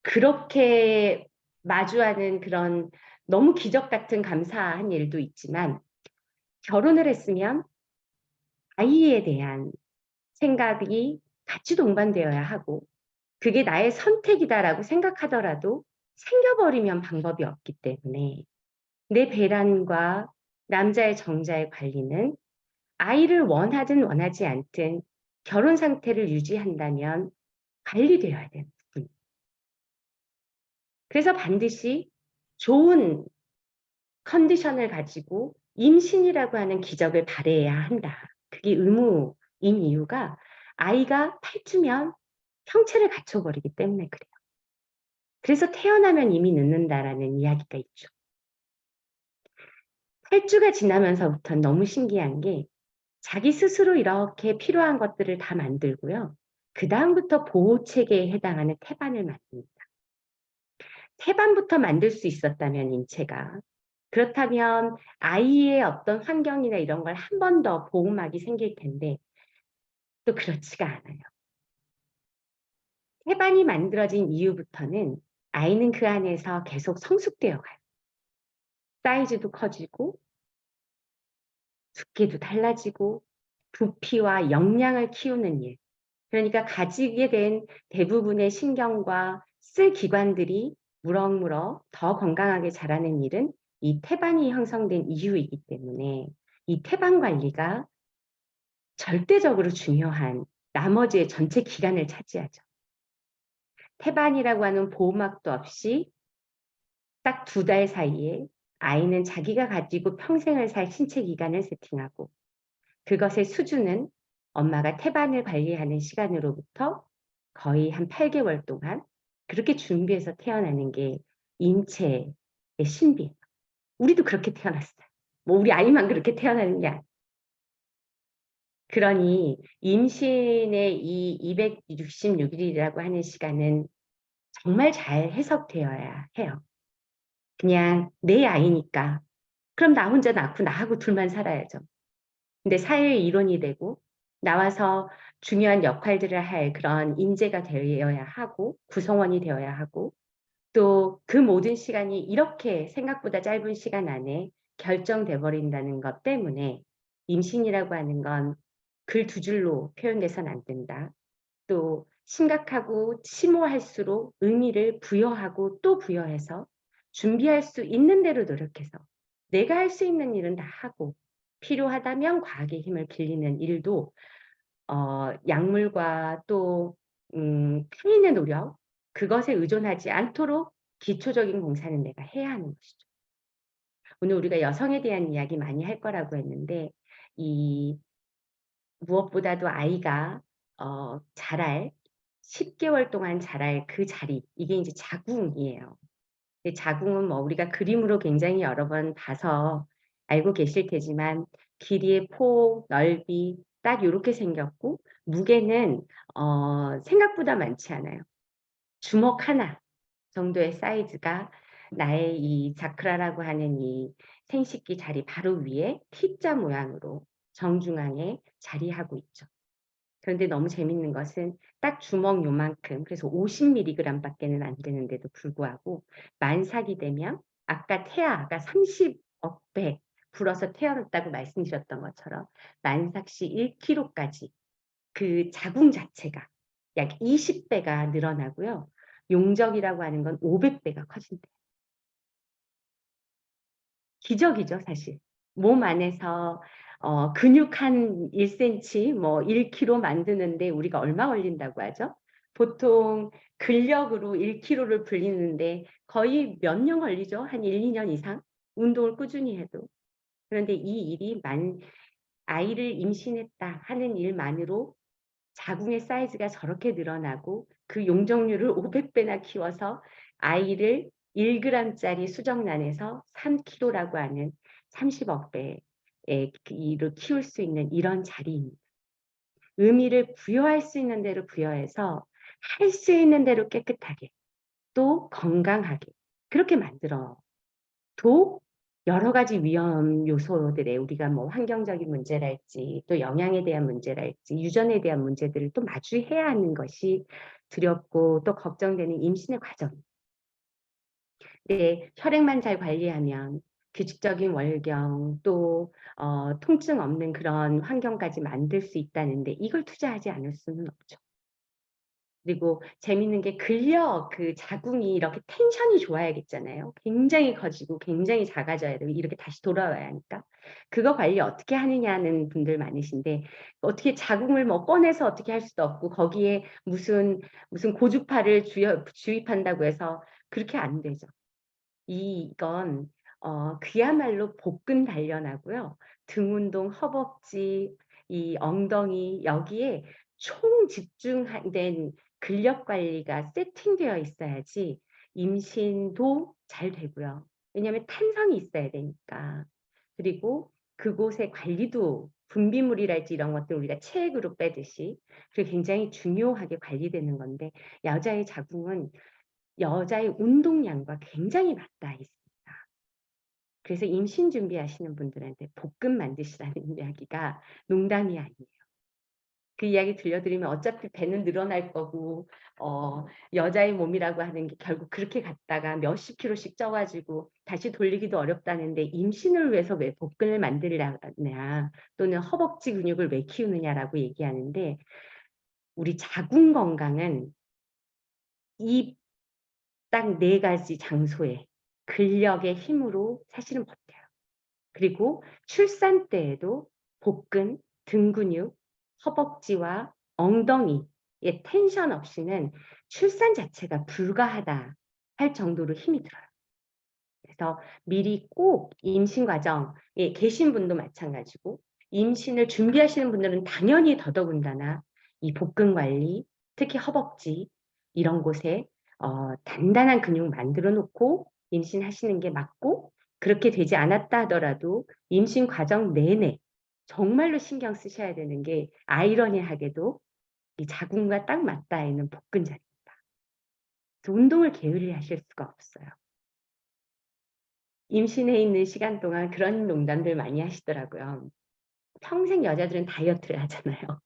Speaker 1: 그렇게 마주하는 그런 너무 기적 같은 감사한 일도 있지만, 결혼을 했으면 아이에 대한 생각이 같이 동반되어야 하고, 그게 나의 선택이다라고 생각하더라도 생겨버리면 방법이 없기 때문에 내 배란과 남자의 정자의 관리는 아이를 원하든 원하지 않든 결혼 상태를 유지한다면 관리되어야 되는 부분. 그래서 반드시 좋은 컨디션을 가지고 임신이라고 하는 기적을 발휘해야 한다. 그게 의무인 이유가 아이가 8주면 형체를 갖춰버리기 때문에 그래요. 그래서 태어나면 이미 늦는다라는 이야기가 있죠. 8주가 지나면서부터는 너무 신기한 게 자기 스스로 이렇게 필요한 것들을 다 만들고요. 그 다음부터 보호체계에 해당하는 태반을 만듭니다. 태반부터 만들 수 있었다면 인체가, 그렇다면 아이의 어떤 환경이나 이런 걸 한 번 더 보호막이 생길 텐데 또 그렇지가 않아요. 태반이 만들어진 이후부터는 아이는 그 안에서 계속 성숙되어 가요. 사이즈도 커지고 두께도 달라지고 부피와 역량을 키우는 일. 그러니까 가지게 된 대부분의 신경과 쓸 기관들이 무럭무럭 더 건강하게 자라는 일은 이 태반이 형성된 이유이기 때문에 이 태반 관리가 절대적으로 중요한 나머지의 전체 기간을 차지하죠. 태반이라고 하는 보호막도 없이 딱 2달 사이에 아이는 자기가 가지고 평생을 살 신체 기간을 세팅하고, 그것의 수준은 엄마가 태반을 관리하는 시간으로부터 거의 한 8개월 동안 그렇게 준비해서 태어나는 게 인체의 신비예요. 우리도 그렇게 태어났어요. 뭐 우리 아이만 그렇게 태어나는 게 아니에요. 그러니 임신의 이 266일이라고 하는 시간은 정말 잘 해석되어야 해요. 그냥 내 아이니까 그럼 나 혼자 낳고 나하고 둘만 살아야죠. 근데 사회의 일원이 되고 나와서 중요한 역할들을 할 그런 인재가 되어야 하고 구성원이 되어야 하고, 또 그 모든 시간이 이렇게 생각보다 짧은 시간 안에 결정돼 버린다는 것 때문에 임신이라고 하는 건 글 2줄로 표현돼서는 안 된다. 또 심각하고 심오할수록 의미를 부여하고 또 부여해서 준비할 수 있는 대로 노력해서 내가 할 수 있는 일은 다 하고 필요하다면 과학의 힘을 빌리는 일도 약물과 또 타인의 노력, 그것에 의존하지 않도록 기초적인 공사는 내가 해야 하는 것이죠. 오늘 우리가 여성에 대한 이야기 많이 할 거라고 했는데, 이 무엇보다도 아이가 자랄 10개월 동안 자랄 그 자리, 이게 이제 자궁이에요. 이 자궁은 뭐 우리가 그림으로 굉장히 여러 번 봐서 알고 계실 테지만 길이의 폭, 넓이 딱 요렇게 생겼고 무게는 생각보다 많지 않아요. 주먹 하나 정도의 사이즈가 나의 이 자크라라고 하는 이 생식기 자리 바로 위에 T자 모양으로 정중앙에 자리하고 있죠. 그런데 너무 재밌는 것은 딱 주먹 요만큼 그래서 50mg 밖에는 안 되는데도 불구하고 만삭이 되면 아까 태아가 30억 배 불어서 태어났다고 말씀드렸던 것처럼 만삭 시 1kg까지 그 자궁 자체가 약 20배가 늘어나고요. 용적이라고 하는 건 500배가 커진대요. 기적이죠, 사실. 몸 안에서 근육 한 1cm 뭐 1kg 만드는데 우리가 얼마 걸린다고 하죠? 보통 근력으로 1kg를 불리는데 거의 몇 년 걸리죠? 한 1-2년 이상? 운동을 꾸준히 해도. 그런데 이 일이 아이를 임신했다 하는 일만으로 자궁의 사이즈가 저렇게 늘어나고 그 용적률을 500배나 키워서 아이를 1g짜리 수정란에서 3kg라고 하는 30억 배의 이로 키울 수 있는 이런 자리입니다. 의미를 부여할 수 있는 대로 부여해서 할 수 있는 대로 깨끗하게 또 건강하게 그렇게 만들어 도 여러 가지 위험 요소들에 우리가 뭐 환경적인 문제랄지 또 영양에 대한 문제랄지 유전에 대한 문제들을 또 마주해야 하는 것이 두렵고 또 걱정되는 임신의 과정. 네, 혈액만 잘 관리하면 규칙적인 월경 또 통증 없는 그런 환경까지 만들 수 있다는데 이걸 투자하지 않을 수는 없죠. 그리고 재밌는 게 근력 그 자궁이 이렇게 텐션이 좋아야겠잖아요. 굉장히 커지고 굉장히 작아져야 되고 이렇게 다시 돌아와야 하니까. 그거 관리 어떻게 하느냐는 분들 많으신데 어떻게 자궁을 뭐 꺼내서 어떻게 할 수도 없고 거기에 무슨 고주파를 주입한다고 해서 그렇게 안 되죠. 이건 그야말로 복근 단련하고요. 등 운동, 허벅지, 이 엉덩이 여기에 총 집중된 근력 관리가 세팅되어 있어야지 임신도 잘 되고요. 왜냐하면 탄성이 있어야 되니까. 그리고 그곳의 관리도 분비물이랄지 이런 것들 우리가 체액으로 빼듯이 그게 굉장히 중요하게 관리되는 건데 여자의 자궁은 여자의 운동량과 굉장히 맞닿아 있습니다. 그래서 임신 준비하시는 분들한테 복근 만드시라는 이야기가 농담이 아니에요. 그 이야기 들려드리면 어차피 배는 늘어날 거고 여자의 몸이라고 하는 게 결국 그렇게 갔다가 몇십 킬로씩 쪄가지고 다시 돌리기도 어렵다는데 임신을 위해서 왜 복근을 만들려냐 또는 허벅지 근육을 왜 키우느냐라고 얘기하는데 우리 자궁 건강은 이 딱 4가지 장소에 근력의 힘으로 사실은 버텨요. 그리고 출산 때에도 복근, 등 근육, 허벅지와 엉덩이의 텐션 없이는 출산 자체가 불가하다 할 정도로 힘이 들어요. 그래서 미리 꼭 임신 과정에 계신 분도 마찬가지고 임신을 준비하시는 분들은 당연히 더더군다나 이 복근 관리, 특히 허벅지 이런 곳에 단단한 근육 만들어 놓고 임신하시는 게 맞고 그렇게 되지 않았다 하더라도 임신 과정 내내 정말로 신경 쓰셔야 되는 게 아이러니하게도 이 자궁과 딱 맞닿아 있는 복근 자리입니다. 운동을 게을리 하실 수가 없어요. 임신해 있는 시간 동안 그런 농담들 많이 하시더라고요. 평생 여자들은 다이어트를 하잖아요.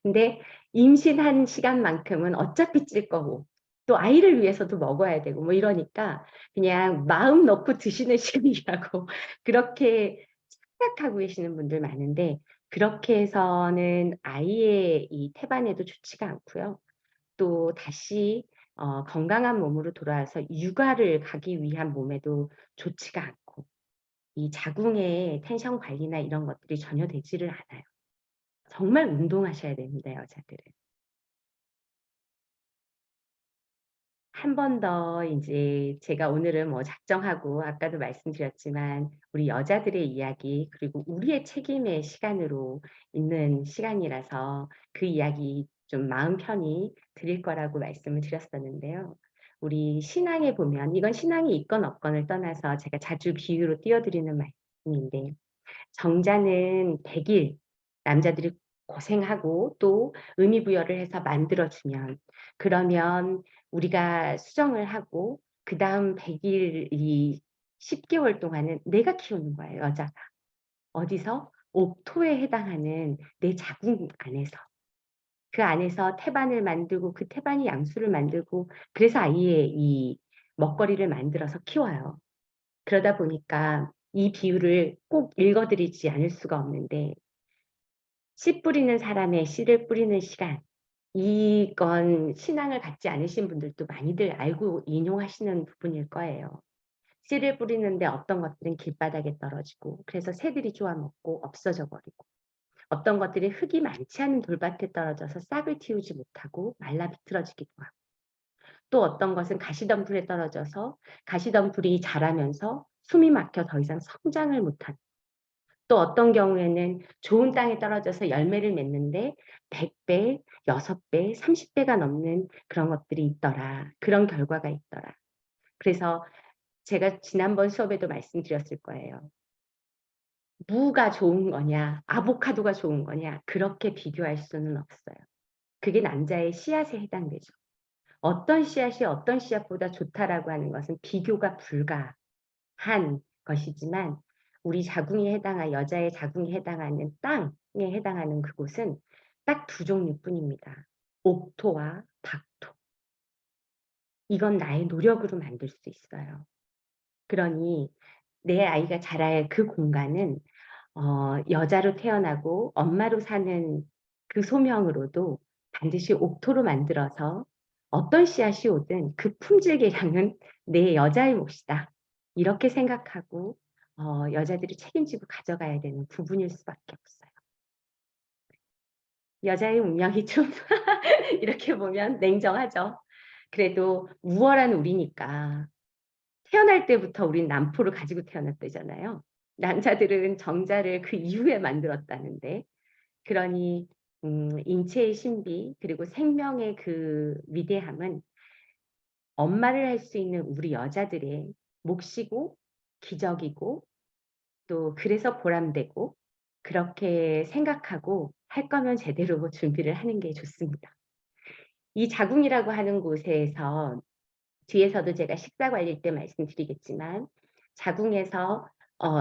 Speaker 1: 근데 임신한 시간만큼은 어차피 찔 거고 또 아이를 위해서도 먹어야 되고 뭐 이러니까 그냥 마음 놓고 드시는 시간이라고 그렇게 착각하고 계시는 분들 많은데 그렇게 해서는 아이의 이 태반에도 좋지가 않고요. 또 다시 건강한 몸으로 돌아와서 육아를 가기 위한 몸에도 좋지가 않고 이 자궁의 텐션 관리나 이런 것들이 전혀 되지를 않아요. 정말 운동하셔야 됩니다, 여자들은. 한 번 더 인제 제가 오늘은 뭐 작정하고 아까도 말씀드렸지만 우리 여자들의 이야기 그리고 우리의 책임의 시간으로 있는 시간이라서 그 이야기 좀 마음 편히 드릴 거라고 말씀을 드렸었는데요. 우리 신앙에 보면 이건 신앙이 있건 없건을 떠나서 제가 자주 비유로 띄워드리는 말씀인데 정자는 100일 남자들이 고생하고 또 의미 부여를 해서 만들어 주면 그러면 우리가 수정을 하고 그다음 100일 이 10개월 동안은 내가 키우는 거예요, 여자가. 어디서? 옥토에 해당하는 내 자궁 안에서. 그 안에서 태반을 만들고 그 태반이 양수를 만들고 그래서 아이의 이 먹거리를 만들어서 키워요. 그러다 보니까 이 비유를 꼭 읽어 드리지 않을 수가 없는데 씨 뿌리는 사람의 씨를 뿌리는 시간. 이건 신앙을 갖지 않으신 분들도 많이들 알고 인용하시는 부분일 거예요. 씨를 뿌리는데 어떤 것들은 길바닥에 떨어지고 그래서 새들이 쪼아 먹고 없어져 버리고 어떤 것들이 흙이 많지 않은 돌밭에 떨어져서 싹을 틔우지 못하고 말라 비틀어지기도 하고 또 어떤 것은 가시덤불에 떨어져서 가시덤불이 자라면서 숨이 막혀 더 이상 성장을 못하는 또 어떤 경우에는 좋은 땅에 떨어져서 열매를 맺는데 100배, 6배, 30배가 넘는 그런 것들이 있더라. 그런 결과가 있더라. 그래서 제가 지난번 수업에도 말씀드렸을 거예요. 무가 좋은 거냐, 아보카도가 좋은 거냐, 그렇게 비교할 수는 없어요. 그게 남자의 씨앗에 해당되죠. 어떤 씨앗이 어떤 씨앗보다 좋다라고 하는 것은 비교가 불가한 것이지만 우리 자궁에 여자의 자궁에 해당하는 땅에 해당하는 그곳은 딱 두 종류뿐입니다. 옥토와 박토. 이건 나의 노력으로 만들 수 있어요. 그러니 내 아이가 자랄 그 공간은 여자로 태어나고 엄마로 사는 그 소명으로도 반드시 옥토로 만들어서 어떤 씨앗이 오든 그 품질 계량은 내 여자의 몫이다. 이렇게 생각하고 여자들이 책임지고 가져가야 되는 부분일 수밖에 없어요. 여자의 운명이 좀 이렇게 보면 냉정하죠. 그래도 우월한 우리니까 태어날 때부터 우린 남포를 가지고 태어났대잖아요. 남자들은 정자를 그 이후에 만들었다는데 그러니 인체의 신비 그리고 생명의 그 위대함은 엄마를 할 수 있는 우리 여자들의 몫이고 기적이고 또 그래서 보람되고 그렇게 생각하고 할 거면 제대로 준비를 하는 게 좋습니다. 이 자궁이라고 하는 곳에서 뒤에서도 제가 식사 관리일 때 말씀드리겠지만 자궁에서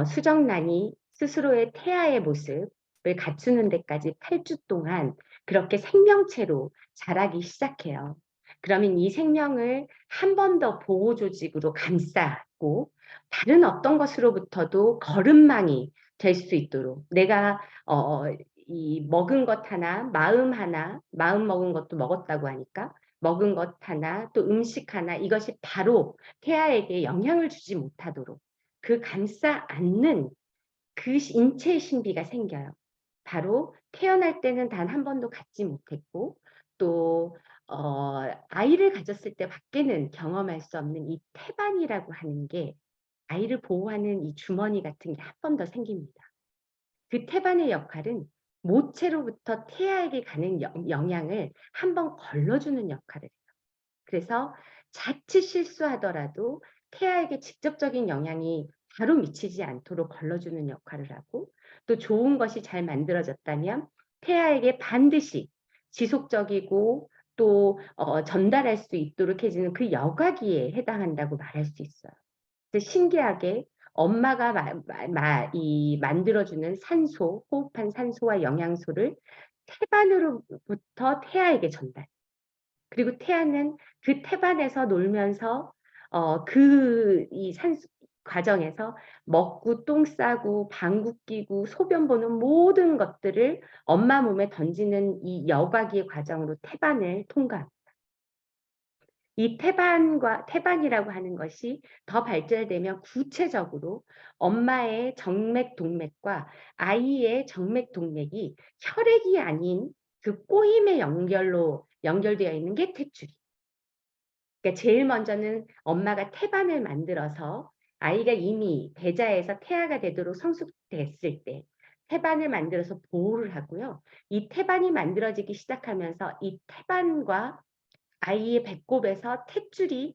Speaker 1: 수정란이 스스로의 태아의 모습을 갖추는 데까지 8주 동안 그렇게 생명체로 자라기 시작해요. 그러면 이 생명을 한 번 더 보호 조직으로 감싸고 다른 어떤 것으로부터도 거름망이 될 수 있도록 내가 이 먹은 것 하나, 마음 먹은 것도 먹었다고 하니까 먹은 것 하나, 또 음식 하나 이것이 바로 태아에게 영향을 주지 못하도록 그 감싸 안는 그 인체의 신비가 생겨요. 바로 태어날 때는 단 한 번도 갖지 못했고 또 아이를 가졌을 때 밖에는 경험할 수 없는 이 태반이라고 하는 게 아이를 보호하는 이 주머니 같은 게 한 번 더 생깁니다. 그 태반의 역할은 모체로부터 태아에게 가는 영향을 한 번 걸러주는 역할을 해요. 그래서 자칫 실수하더라도 태아에게 직접적인 영향이 바로 미치지 않도록 걸러주는 역할을 하고 또 좋은 것이 잘 만들어졌다면 태아에게 반드시 지속적이고 또 전달할 수 있도록 해주는 그 여과기에 해당한다고 말할 수 있어요. 그래서 신기하게 엄마가 만들어주는 산소, 호흡한 산소와 영양소를 태반으로부터 태아에게 전달. 그리고 태아는 그 태반에서 놀면서 이 산수 과정에서 먹고 똥 싸고 방구 끼고 소변 보는 모든 것들을 엄마 몸에 던지는 이 여과기의 과정으로 태반을 통과합니다. 이 태반이라고 하는 것이 더 발달되면 구체적으로 엄마의 정맥 동맥과 아이의 정맥 동맥이 혈액이 아닌 그 꼬임의 연결되어 있는 게 탯줄이. 그러니까 제일 먼저는 엄마가 태반을 만들어서 아이가 이미 배자에서 태아가 되도록 성숙됐을 때 태반을 만들어서 보호를 하고요. 이 태반이 만들어지기 시작하면서 이 태반과 아이의 배꼽에서 탯줄이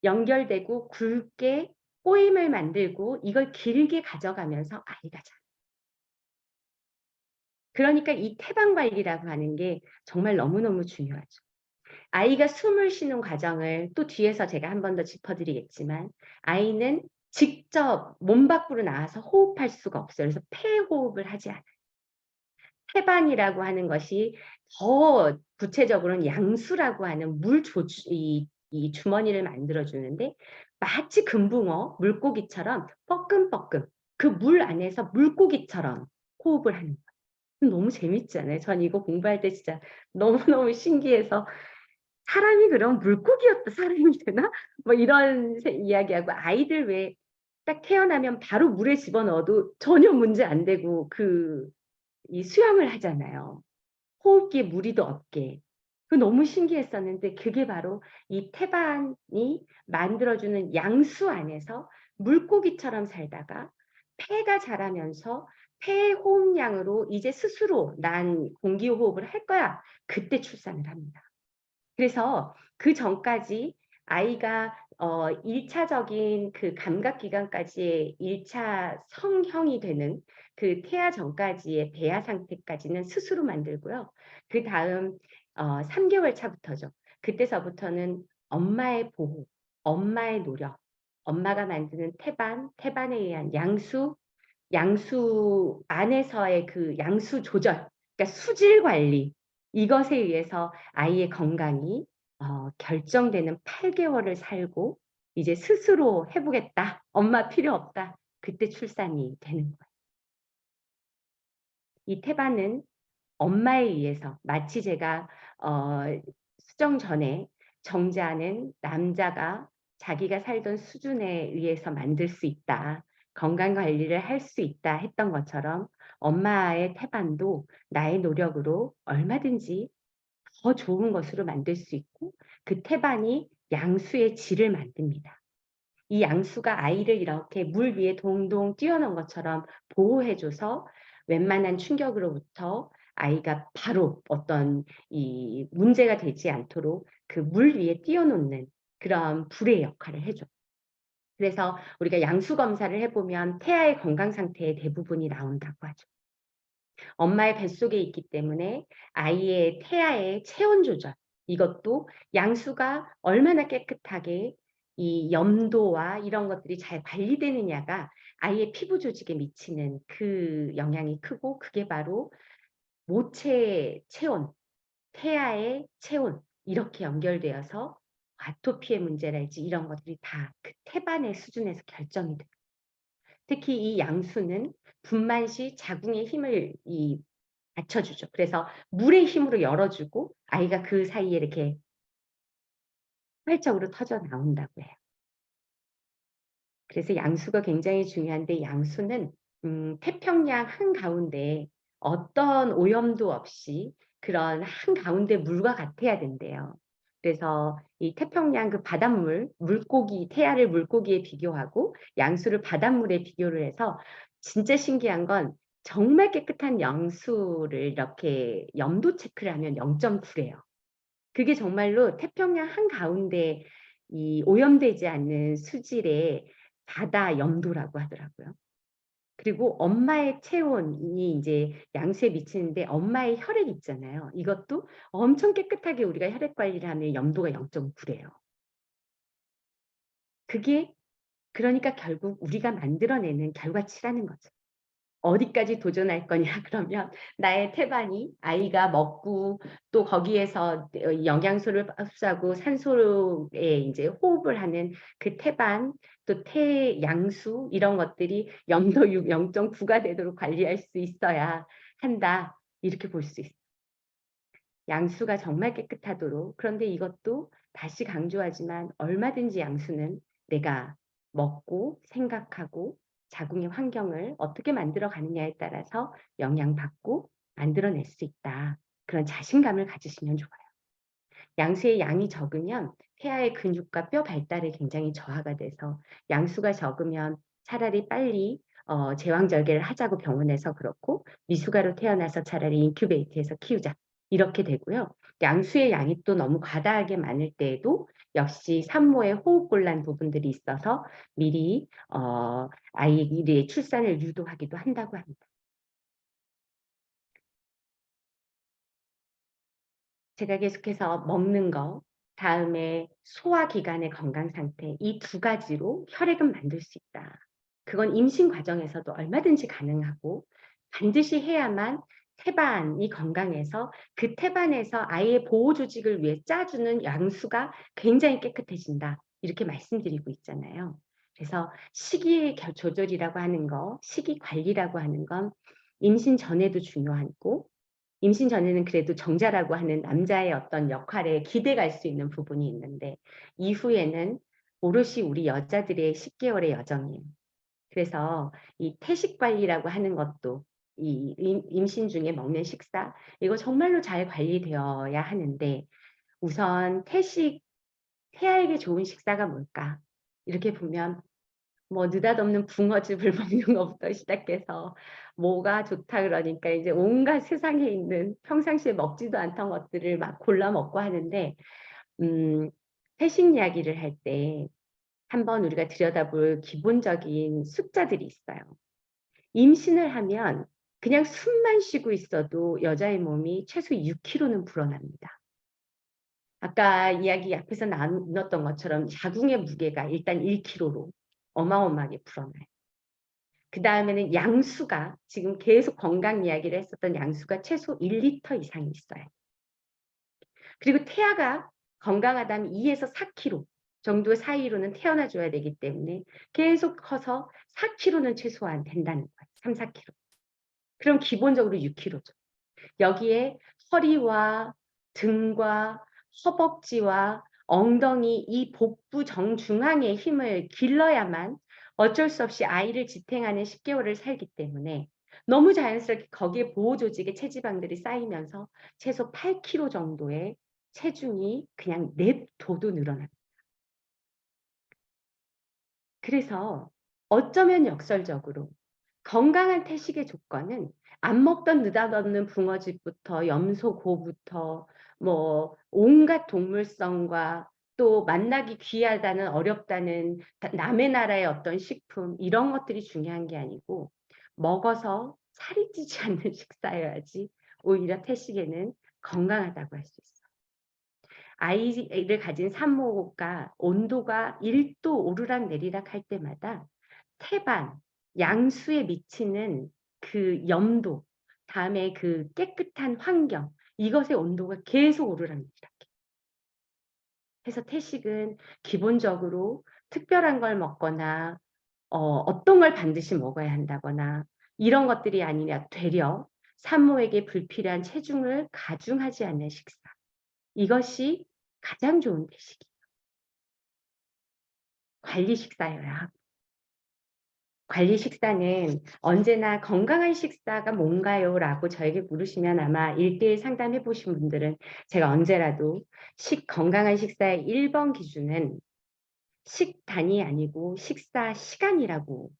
Speaker 1: 연결되고 굵게 꼬임을 만들고 이걸 길게 가져가면서 아이가 자라요. 그러니까 이 태반 관리라고 하는 게 정말 너무너무 중요하죠. 아이가 숨을 쉬는 과정을 또 뒤에서 제가 한 번 더 짚어 드리겠지만 아이는 직접 몸 밖으로 나와서 호흡할 수가 없어요. 그래서 폐호흡을 하지 않아요. 태반이라고 하는 것이 더 구체적으로는 양수라고 하는 물 조주 이 주머니를 만들어 주는데 마치 금붕어, 물고기처럼 뻐끔뻐끔 그 물 안에서 물고기처럼 호흡을 하는 거예요. 너무 재밌지 않아요? 전 이거 공부할 때 진짜 너무너무 신기해서 '사람이 그럼 물고기였다 사람이 되나?' 뭐 이런 이야기하고 아이들 왜 딱 태어나면 바로 물에 집어넣어도 전혀 문제 안 되고 이 수영을 하잖아요. 호흡기에 무리도 없게. 너무 신기했었는데 그게 바로 이 태반이 만들어 주는 양수 안에서 물고기처럼 살다가 폐가 자라면서 폐 호흡량으로 이제 스스로 '난 공기 호흡을 할 거야.' 그때 출산을 합니다. 그래서 그전까지 아이가 1 차적인 그 감각 기관까지의 1차 성형이 되는 그 태아 전까지의 배아 상태까지는 스스로 만들고요. 그다음 3 개월 차부터죠. 그때서부터는 엄마의 보호, 엄마의 노력, 엄마가 만드는 태반, 태반에 의한 양수, 양수 안에서의 그 양수 조절, 그러니까 수질 관리 이것에 의해서 아이의 건강이 결정되는 8 개월을 살고 이제 스스로 해 보겠다. 엄마 필요 없다. 그때 출산이 되는 거예요. 이 태반은 엄마에 의해서 마치 제가 어 수정 전에 정자는 남자가 자기가 살던 수준에 의해서 만들 수 있다. 건강 관리를 할 수 있다 했던 것처럼 엄마의 태반도 나의 노력으로 얼마든지 더 좋은 것으로 만들 수 있고 그 태반이 양수의 질을 만듭니다. 이 양수가 아이를 이렇게 물 위에 동동 띄워놓은 것처럼 보호해 줘서 웬만한 충격으로부터 아이가 바로 어떤 이 문제가 되지 않도록 그 물 위에 띄워 놓는 그런 불의 역할을 해 줘요. 그래서 우리가 양수 검사를 해 보면 태아의 건강 상태의 대부분이 나온다고 하죠. 엄마의 뱃속에 있기 때문에 아이의 태아의 체온 조절 이것도 양수가 얼마나 깨끗하게 이 염도와 이런 것들이 잘 관리되느냐가 아이의 피부 조직에 미치는 그 영향이 크고 그게 바로 모체의 체온, 태아의 체온 이렇게 연결되어서 아토피의 문제랄지 이런 것들이 다 그 태반의 수준에서 결정이 돼요. 특히 이 양수는 분만 시 자궁의 힘을 받쳐주죠. 그래서 물의 힘으로 열어주고 아이가 그 사이에 이렇게 활적으로 터져 나온다고 해요. 그래서 양수가 굉장히 중요한데 양수는 태평양 한가운데 어떤 오염도 없이 그런 한가운데 물과 같아야 된대요. 그래서 이 태평양 그 바닷물, 물고기, 태아를 물고기에 비교하고 양수를 바닷물에 비교를 해서 진짜 신기한 건 정말 깨끗한 양수를 이렇게 염도 체크를 하면 0.9 래요. 그게 정말로 태평양 한가운데 이 오염되지 않는 수질의 바다 염도라고 하더라고요. 그리고 엄마의 체온이 인제 양수에 미치는데 엄마의 혈액 있잖아요. 이것도 엄청 깨끗하게 우리가 혈액 관리를 하면 염도가 0.9 래요. 그게 그러니까 결국 우리가 만들어내는 결과치라는 거죠. 어디까지 도전할 거냐 그러면 나의 태반이 아이가 먹고 또 거기에서 영양소를 흡수하고 산소에 인제 호흡을 하는 그 태반 또 태양수 이런 것들이 염도 0.9가 되도록 관리할 수 있어야 한다. 이렇게 볼 수 있어요. 양수가 정말 깨끗하도록 그런데 이것도 다시 강조하지만 얼마든지 양수는 내가 먹고 생각하고 자궁의 환경을 어떻게 만들어 가느냐에 따라서 영향받고 만들어낼 수 있다. 그런 자신감을 가지시면 좋아요. 양수의 양이 적으면 태아의 근육과 뼈 발달에 굉장히 저하가 돼서 양수가 적으면 차라리 빨리 제왕절개를 하자고 병원에서 그렇고 미숙아로 태어나서 차라리 인큐베이터에서 키우자 이렇게 되고요. 양수의 양이 또 너무 과다하게 많을 때에도 역시 산모의 호흡곤란 부분들이 있어서 미리 아이의 출산을 유도하기도 한다고 합니다. 제가 계속해서 먹는 거, 다음에 소화기관의 건강 상태, 이 두 가지로 혈액은 만들 수 있다. 그건 임신 과정에서도 얼마든지 가능하고 반드시 해야만 태반이 건강해서 그 태반에서 아이의 보호 조직을 위해 짜주는 양수가 굉장히 깨끗해진다. 이렇게 말씀드리고 있잖아요. 그래서 식이 조절이라고 하는 거, 식이 관리라고 하는 건 임신 전에도 중요하고 임신 전에는 그래도 정자라고 하는 남자의 어떤 역할에 기대갈 수 있는 부분이 있는데 이후에는 오롯이 우리 여자들의 10개월의 여정이에요. 그래서 이 태식 관리라고 하는 것도 이 임신 중에 먹는 식사 이거 정말로 잘 관리되어야 하는데 우선 태아에게 좋은 식사가 뭘까? 이렇게 보면 뭐 느닷없는 붕어즙을 먹는 것부터 시작해서 뭐가 좋다 그러니까 이제 온갖 세상에 있는 평상시에 먹지도 않던 것들을 막 골라 먹고 하는데 태식 이야기를 할 때 한번 우리가 들여다볼 기본적인 숫자들이 있어요. 임신을 하면 그냥 숨만 쉬고 있어도 여자의 몸이 최소 6kg는 불어납니다. 아까 이야기 앞에서 나눴던 것처럼 자궁의 무게가 일단 1kg로 어마어마하게 불어나요. 그 다음에는 양수가 지금 계속 건강 이야기를 했었던 양수가 최소 1리터 이상이 있어요. 그리고 태아가 건강하다면 2에서 4kg 정도의 사이로는 태어나줘야 되기 때문에 계속 커서 4kg는 최소한 된다는 거예요. 3, 4kg. 그럼 기본적으로 6kg죠. 여기에 허리와 등과 허벅지와 엉덩이 이 복부 정중앙의 힘을 길러야만 어쩔 수 없이 아이를 지탱하는 10개월을 살기 때문에 너무 자연스럽게 거기에 보호 조직의 체지방들이 쌓이면서 최소 8kg 정도의 체중이 그냥 냅둬도 늘어납니다. 그래서 어쩌면 역설적으로 건강한 태식의 조건은 안 먹던 느닷없는 붕어즙부터 염소고부터 뭐 온갖 동물성과 또 만나기 귀하다는 어렵다는 남의 나라의 어떤 식품 이런 것들이 중요한 게 아니고 먹어서 살이 찌지 않는 식사여야지 오히려 태식에는 건강하다고 할 수 있어요. 아이를 가진 산모가 온도가 1도 오르락 내리락 할 때마다 태반, 양수에 미치는 그 염도, 다음에 그 깨끗한 환경, 이것의 온도가 계속 오르락내리락 해서 태식은 기본적으로 특별한 걸 먹거나 어떤 걸 반드시 먹어야 한다거나 이런 것들이 아니라 되려 산모에게 불필요한 체중을 가중하지 않는 식사. 이것이 가장 좋은 태식이에요. 관리 식사여야 하고. 관리 식사는 언제나 건강한 식사가 뭔가요? 라고 저에게 물으시면 아마 1대1 상담해 보신 분들은 제가 언제라도 건강한 식사의 1번 기준은 식단이 아니고 식사 시간이라고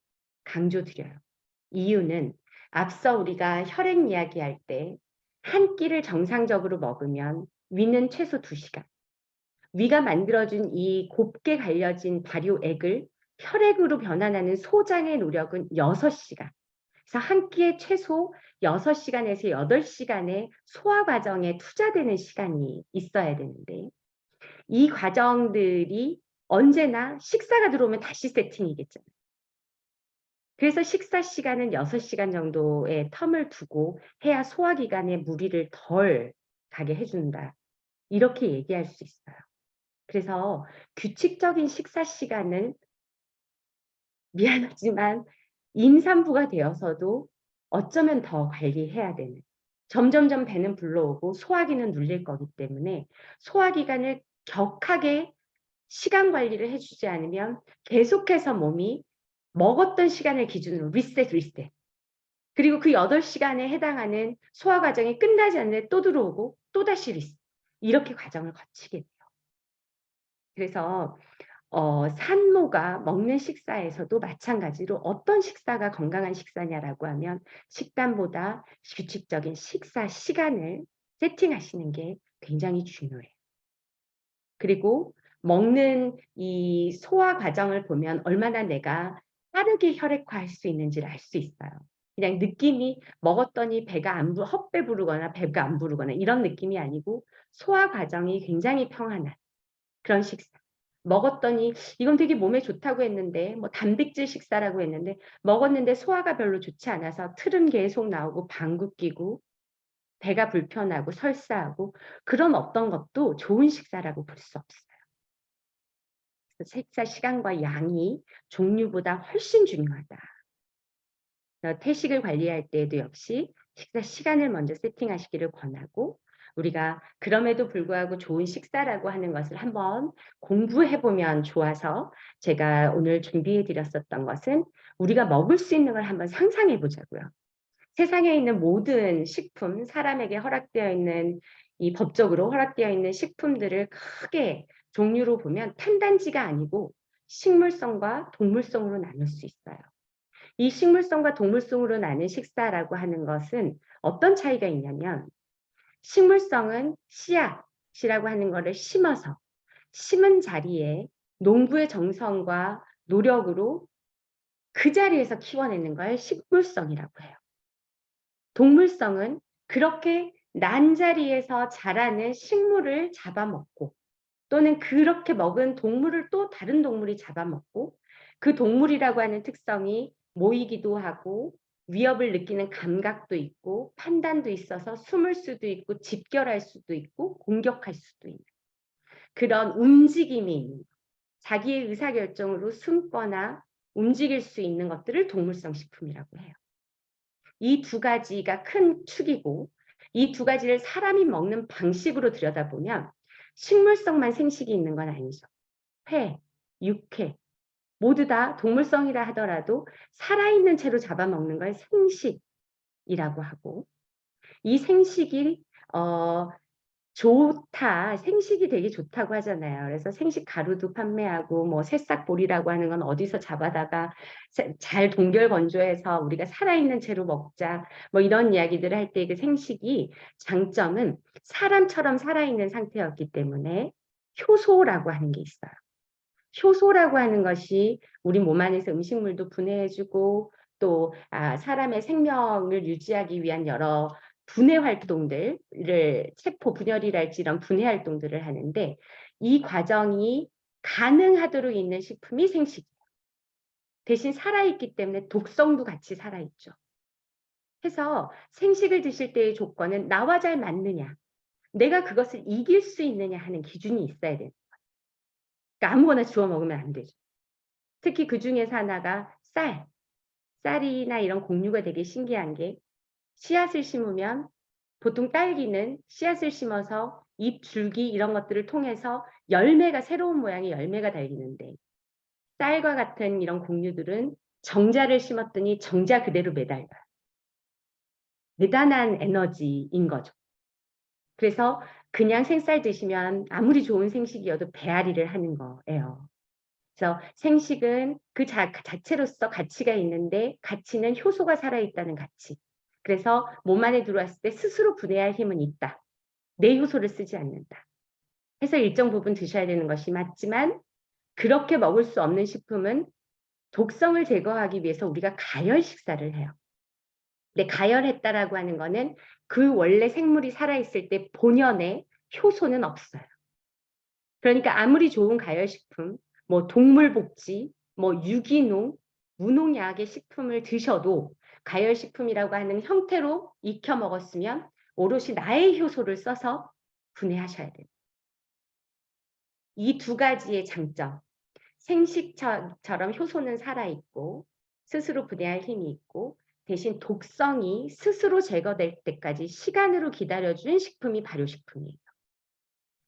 Speaker 1: 강조드려요. 이유는 앞서 우리가 혈액 이야기할 때 한 끼를 정상적으로 먹으면 위는 최소 2시간. 위가 만들어준 이 곱게 갈려진 발효액을 혈액으로 변환하는 소장의 노력은 6시간. 그래서 한 끼에 최소 6시간에서 8시간의 소화 과정에 투자되는 시간이 있어야 되는데 이 과정들이 언제나 식사가 들어오면 다시 세팅이겠죠. 그래서 식사 시간은 6시간 정도의 텀을 두고 해야 소화기관에 무리를 덜 가게 해준다. 이렇게 얘기할 수 있어요. 그래서 규칙적인 식사 시간을 미안하지만 임산부가 되어서도 어쩌면 더 관리해야 되는 점점점 배는 불러오고 소화기는 눌릴 거기 때문에 소화기관을 격하게 시간 관리를 해주지 않으면 계속해서 몸이 먹었던 시간을 기준으로 리셋 그리고 그 8시간에 해당하는 소화 과정이 끝나지 않는데 또 들어오고 또다시 리셋 이렇게 과정을 거치게 돼요. 그래서 산모가 먹는 식사에서도 마찬가지로 어떤 식사가 건강한 식사냐라고 하면 식단보다 규칙적인 식사 시간을 세팅하시는 게 굉장히 중요해요. 그리고 먹는 이 소화 과정을 보면 얼마나 내가 빠르게 혈액화할 수 있는지를 알 수 있어요. 그냥 느낌이 먹었더니 헛배 부르거나 배가 안 부르거나 이런 느낌이 아니고 소화 과정이 굉장히 평안한 그런 식사. 먹었더니 이건 되게 몸에 좋다고 했는데 뭐 단백질 식사라고 했는데 먹었는데 소화가 별로 좋지 않아서 틀은 계속 나오고 방구 끼고 배가 불편하고 설사하고 그런 어떤 것도 좋은 식사라고 볼 수 없어요. 식사 시간과 양이 종류보다 훨씬 중요하다. 태식을 관리할 때에도 역시 식사 시간을 먼저 세팅하시기를 권하고 우리가 그럼에도 불구하고 좋은 식사라고 하는 것을 한번 공부해보면 좋아서 제가 오늘 준비해 드렸었던 것은 우리가 먹을 수 있는 걸 한번 상상해 보자고요. 세상에 있는 모든 식품, 사람에게 허락되어 있는 이 법적으로 허락되어 있는 식품들을 크게 종류로 보면 탄단지가 아니고 식물성과 동물성으로 나눌 수 있어요. 이 식물성과 동물성으로 나눈 식사라고 하는 것은 어떤 차이가 있냐면 식물성은 씨앗이라고 하는 것을 심어서 심은 자리에 농부의 정성과 노력으로 그 자리에서 키워내는 걸 식물성이라고 해요. 동물성은 그렇게 난 자리에서 자라는 식물을 잡아먹고 또는 그렇게 먹은 동물을 또 다른 동물이 잡아먹고 그 동물이라고 하는 특성이 모이기도 하고 위협을 느끼는 감각도 있고 판단도 있어서 숨을 수도 있고 집결할 수도 있고 공격할 수도 있는 그런 움직임이 있는 자기의 의사결정으로 숨거나 움직일 수 있는 것들을 동물성 식품이라고 해요. 이 두 가지가 큰 축이고 이 두 가지를 사람이 먹는 방식으로 들여다보면 식물성만 생식이 있는 건 아니죠. 회, 육회 모두 다 동물성이라 하더라도 살아있는 채로 잡아먹는 걸 생식이라고 하고 이 생식이 좋다, 생식이 되게 좋다고 하잖아요. 그래서 생식 가루도 판매하고 뭐 새싹볼이라고 하는 건 어디서 잡아다가 잘 동결 건조해서 우리가 살아있는 채로 먹자 뭐 이런 이야기들을 할 때 그 생식이 장점은 사람처럼 살아있는 상태였기 때문에 효소라고 하는 게 있어요. 효소라고 하는 것이 우리 몸 안에서 음식물도 분해해주고 또 사람의 생명을 유지하기 위한 여러 분해 활동들을 세포 분열이랄지 이런 분해 활동들을 하는데 이 과정이 가능하도록 있는 식품이 생식이에요. 대신 살아있기 때문에 독성도 같이 살아있죠. 해서 생식을 드실 때의 조건은 나와 잘 맞느냐, 내가 그것을 이길 수 있느냐 하는 기준이 있어야 돼요. 그러니까 아무거나 주워 먹으면 안 되죠. 특히 그 중에서 하나가 쌀이나 이런 곡류가 되게 신기한 게 씨앗을 심으면 보통 딸기는 씨앗을 심어서 잎, 줄기 이런 것들을 통해서 열매가 새로운 모양의 열매가 달리는데 쌀과 같은 이런 곡류들은 정자를 심었더니 정자 그대로 매달려요. 대단한 에너지인 거죠. 그래서 그냥 생쌀 드시면 아무리 좋은 생식이어도 배앓이를 하는 거예요. 그래서 생식은 그 자체로서 가치가 있는데 가치는 효소가 살아있다는 가치. 그래서 몸 안에 들어왔을 때 스스로 분해할 힘은 있다. 내 효소를 쓰지 않는다. 해서 일정 부분 드셔야 되는 것이 맞지만 그렇게 먹을 수 없는 식품은 독성을 제거하기 위해서 우리가 가열 식사를 해요. 근데 가열했다라고 하는 거는 그 원래 생물이 살아있을 때 본연의 효소는 없어요. 그러니까 아무리 좋은 가열식품, 뭐 동물복지, 뭐 유기농, 무농약의 식품을 드셔도 가열식품이라고 하는 형태로 익혀 먹었으면 오롯이 나의 효소를 써서 분해하셔야 돼요. 이 두 가지의 장점, 생식처럼 효소는 살아있고 스스로 분해할 힘이 있고 대신 독성이 스스로 제거될 때까지 시간으로 기다려준 식품이 발효식품이에요.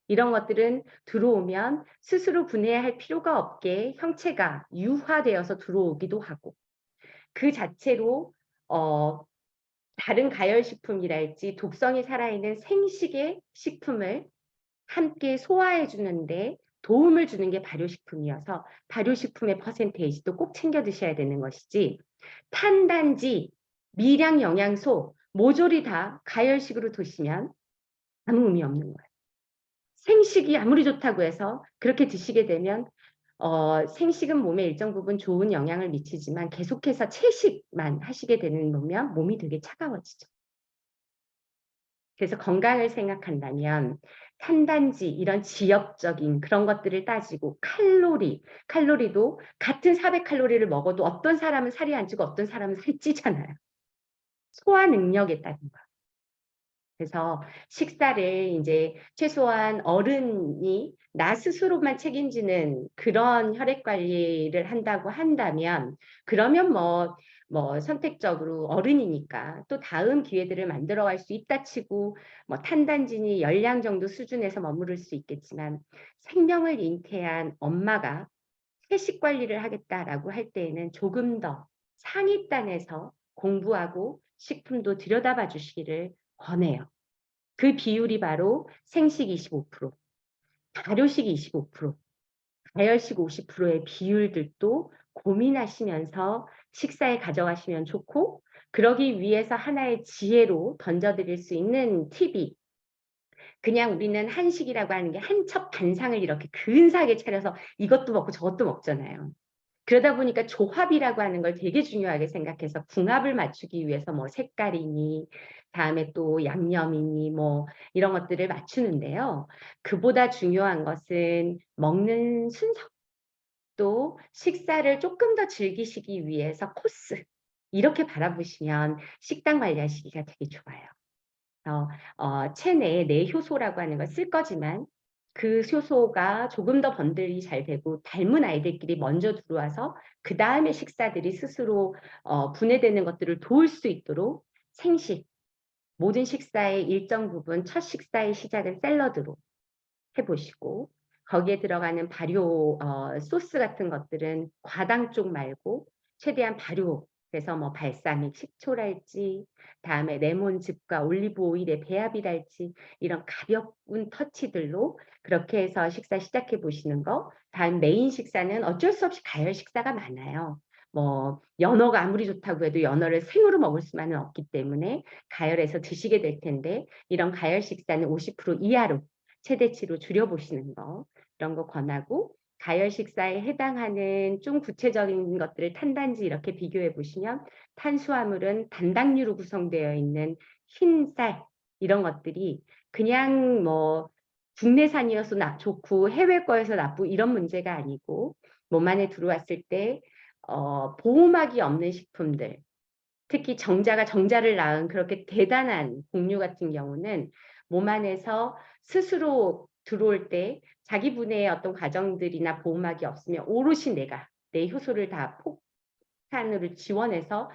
Speaker 1: 이런 것들은 들어오면 스스로 분해할 필요가 없게 형체가 유화되어서 들어오기도 하고 그 자체로 다른 가열식품이랄지 독성이 살아있는 생식의 식품을 함께 소화해 주는데 도움을 주는 게 발효식품이어서 발효식품의 퍼센테이지도 꼭 챙겨 드셔야 되는 것이지 탄단지, 미량 영양소 모조리 다 가열식으로 드시면 아무 의미 없는 거예요. 생식이 아무리 좋다고 해서 그렇게 드시게 되면 생식은 몸에 일정 부분 좋은 영향을 미치지만 계속해서 채식만 하시게 되는 거면 몸이 되게 차가워지죠. 그래서 건강을 생각한다면 탄단지 이런 지역적인 그런 것들을 따지고 칼로리도 같은 400칼로리를 먹어도 어떤 사람은 살이 안 찌고 어떤 사람은 살이 찌잖아요. 소화 능력에 따른 거. 그래서 식사를 이제 최소한 어른이 나 스스로만 책임지는 그런 혈액 관리를 한다고 한다면 그러면 뭐 선택적으로 어른이니까 또 다음 기회들을 만들어 갈 수 있다 치고 뭐 탄단지니 열량 정도 수준에서 머무를 수 있겠지만 생명을 잉태한 엄마가 회식 관리를 하겠다라고 할 때에는 조금 더 상위단에서 공부하고 식품도 들여다봐 주시기를 권해요. 그 비율이 바로 생식 25%, 발효식 25%, 가열식 50%의 비율들도 고민하시면서 식사에 가져가시면 좋고 그러기 위해서 하나의 지혜로 던져드릴 수 있는 팁이 그냥 우리는 한식이라고 하는 게 한 첩 반상을 이렇게 근사하게 차려서 이것도 먹고 저것도 먹잖아요. 그러다 보니까 조합이라고 하는 걸 되게 중요하게 생각해서 궁합을 맞추기 위해서 뭐 색깔이니 다음에 또 양념이니 뭐 이런 것들을 맞추는데요. 그보다 중요한 것은 먹는 순서 또 식사를 조금 더 즐기시기 위해서 코스 이렇게 바라보시면 식단 관리하시기가 되게 좋아요. 체내에 뇌효소라고 하는 걸 쓸 거지만 그 효소가 조금 더 번들이 잘 되고 닮은 아이들끼리 먼저 들어와서 그 다음에 식사들이 스스로 분해되는 것들을 도울 수 있도록 생식, 모든 식사의 일정 부분 첫 식사의 시작은 샐러드로 해보시고 거기에 들어가는 발효 소스 같은 것들은 과당 쪽 말고 최대한 발효 그래서 뭐 발사믹 식초랄지 다음에 레몬즙과 올리브 오일의 배합이랄지 이런 가벼운 터치들로 그렇게 해서 식사 시작해 보시는 거. 다음 메인 식사는 어쩔 수 없이 가열 식사가 많아요. 뭐 연어가 아무리 좋다고 해도 연어를 생으로 먹을 수만은 없기 때문에 가열해서 드시게 될 텐데 이런 가열 식사는 50% 이하로 최대치로 줄여보시는 거 이런 거 권하고 가열 식사에 해당하는 좀 구체적인 것들을 탄단지 이렇게 비교해 보시면 탄수화물은 단당류로 구성되어 있는 흰쌀 이런 것들이 그냥 뭐 국내산이어서 좋고 해외 거에서 나쁘고 이런 문제가 아니고 몸 안에 들어왔을 때 보호막이 없는 식품들 특히 정자를 낳은 그렇게 대단한 곡류 같은 경우는 몸 안에서 스스로 들어올 때 자기 분해의 어떤 과정들이나 보호막이 없으면 오롯이 내 효소를 다 폭탄으로 지원해서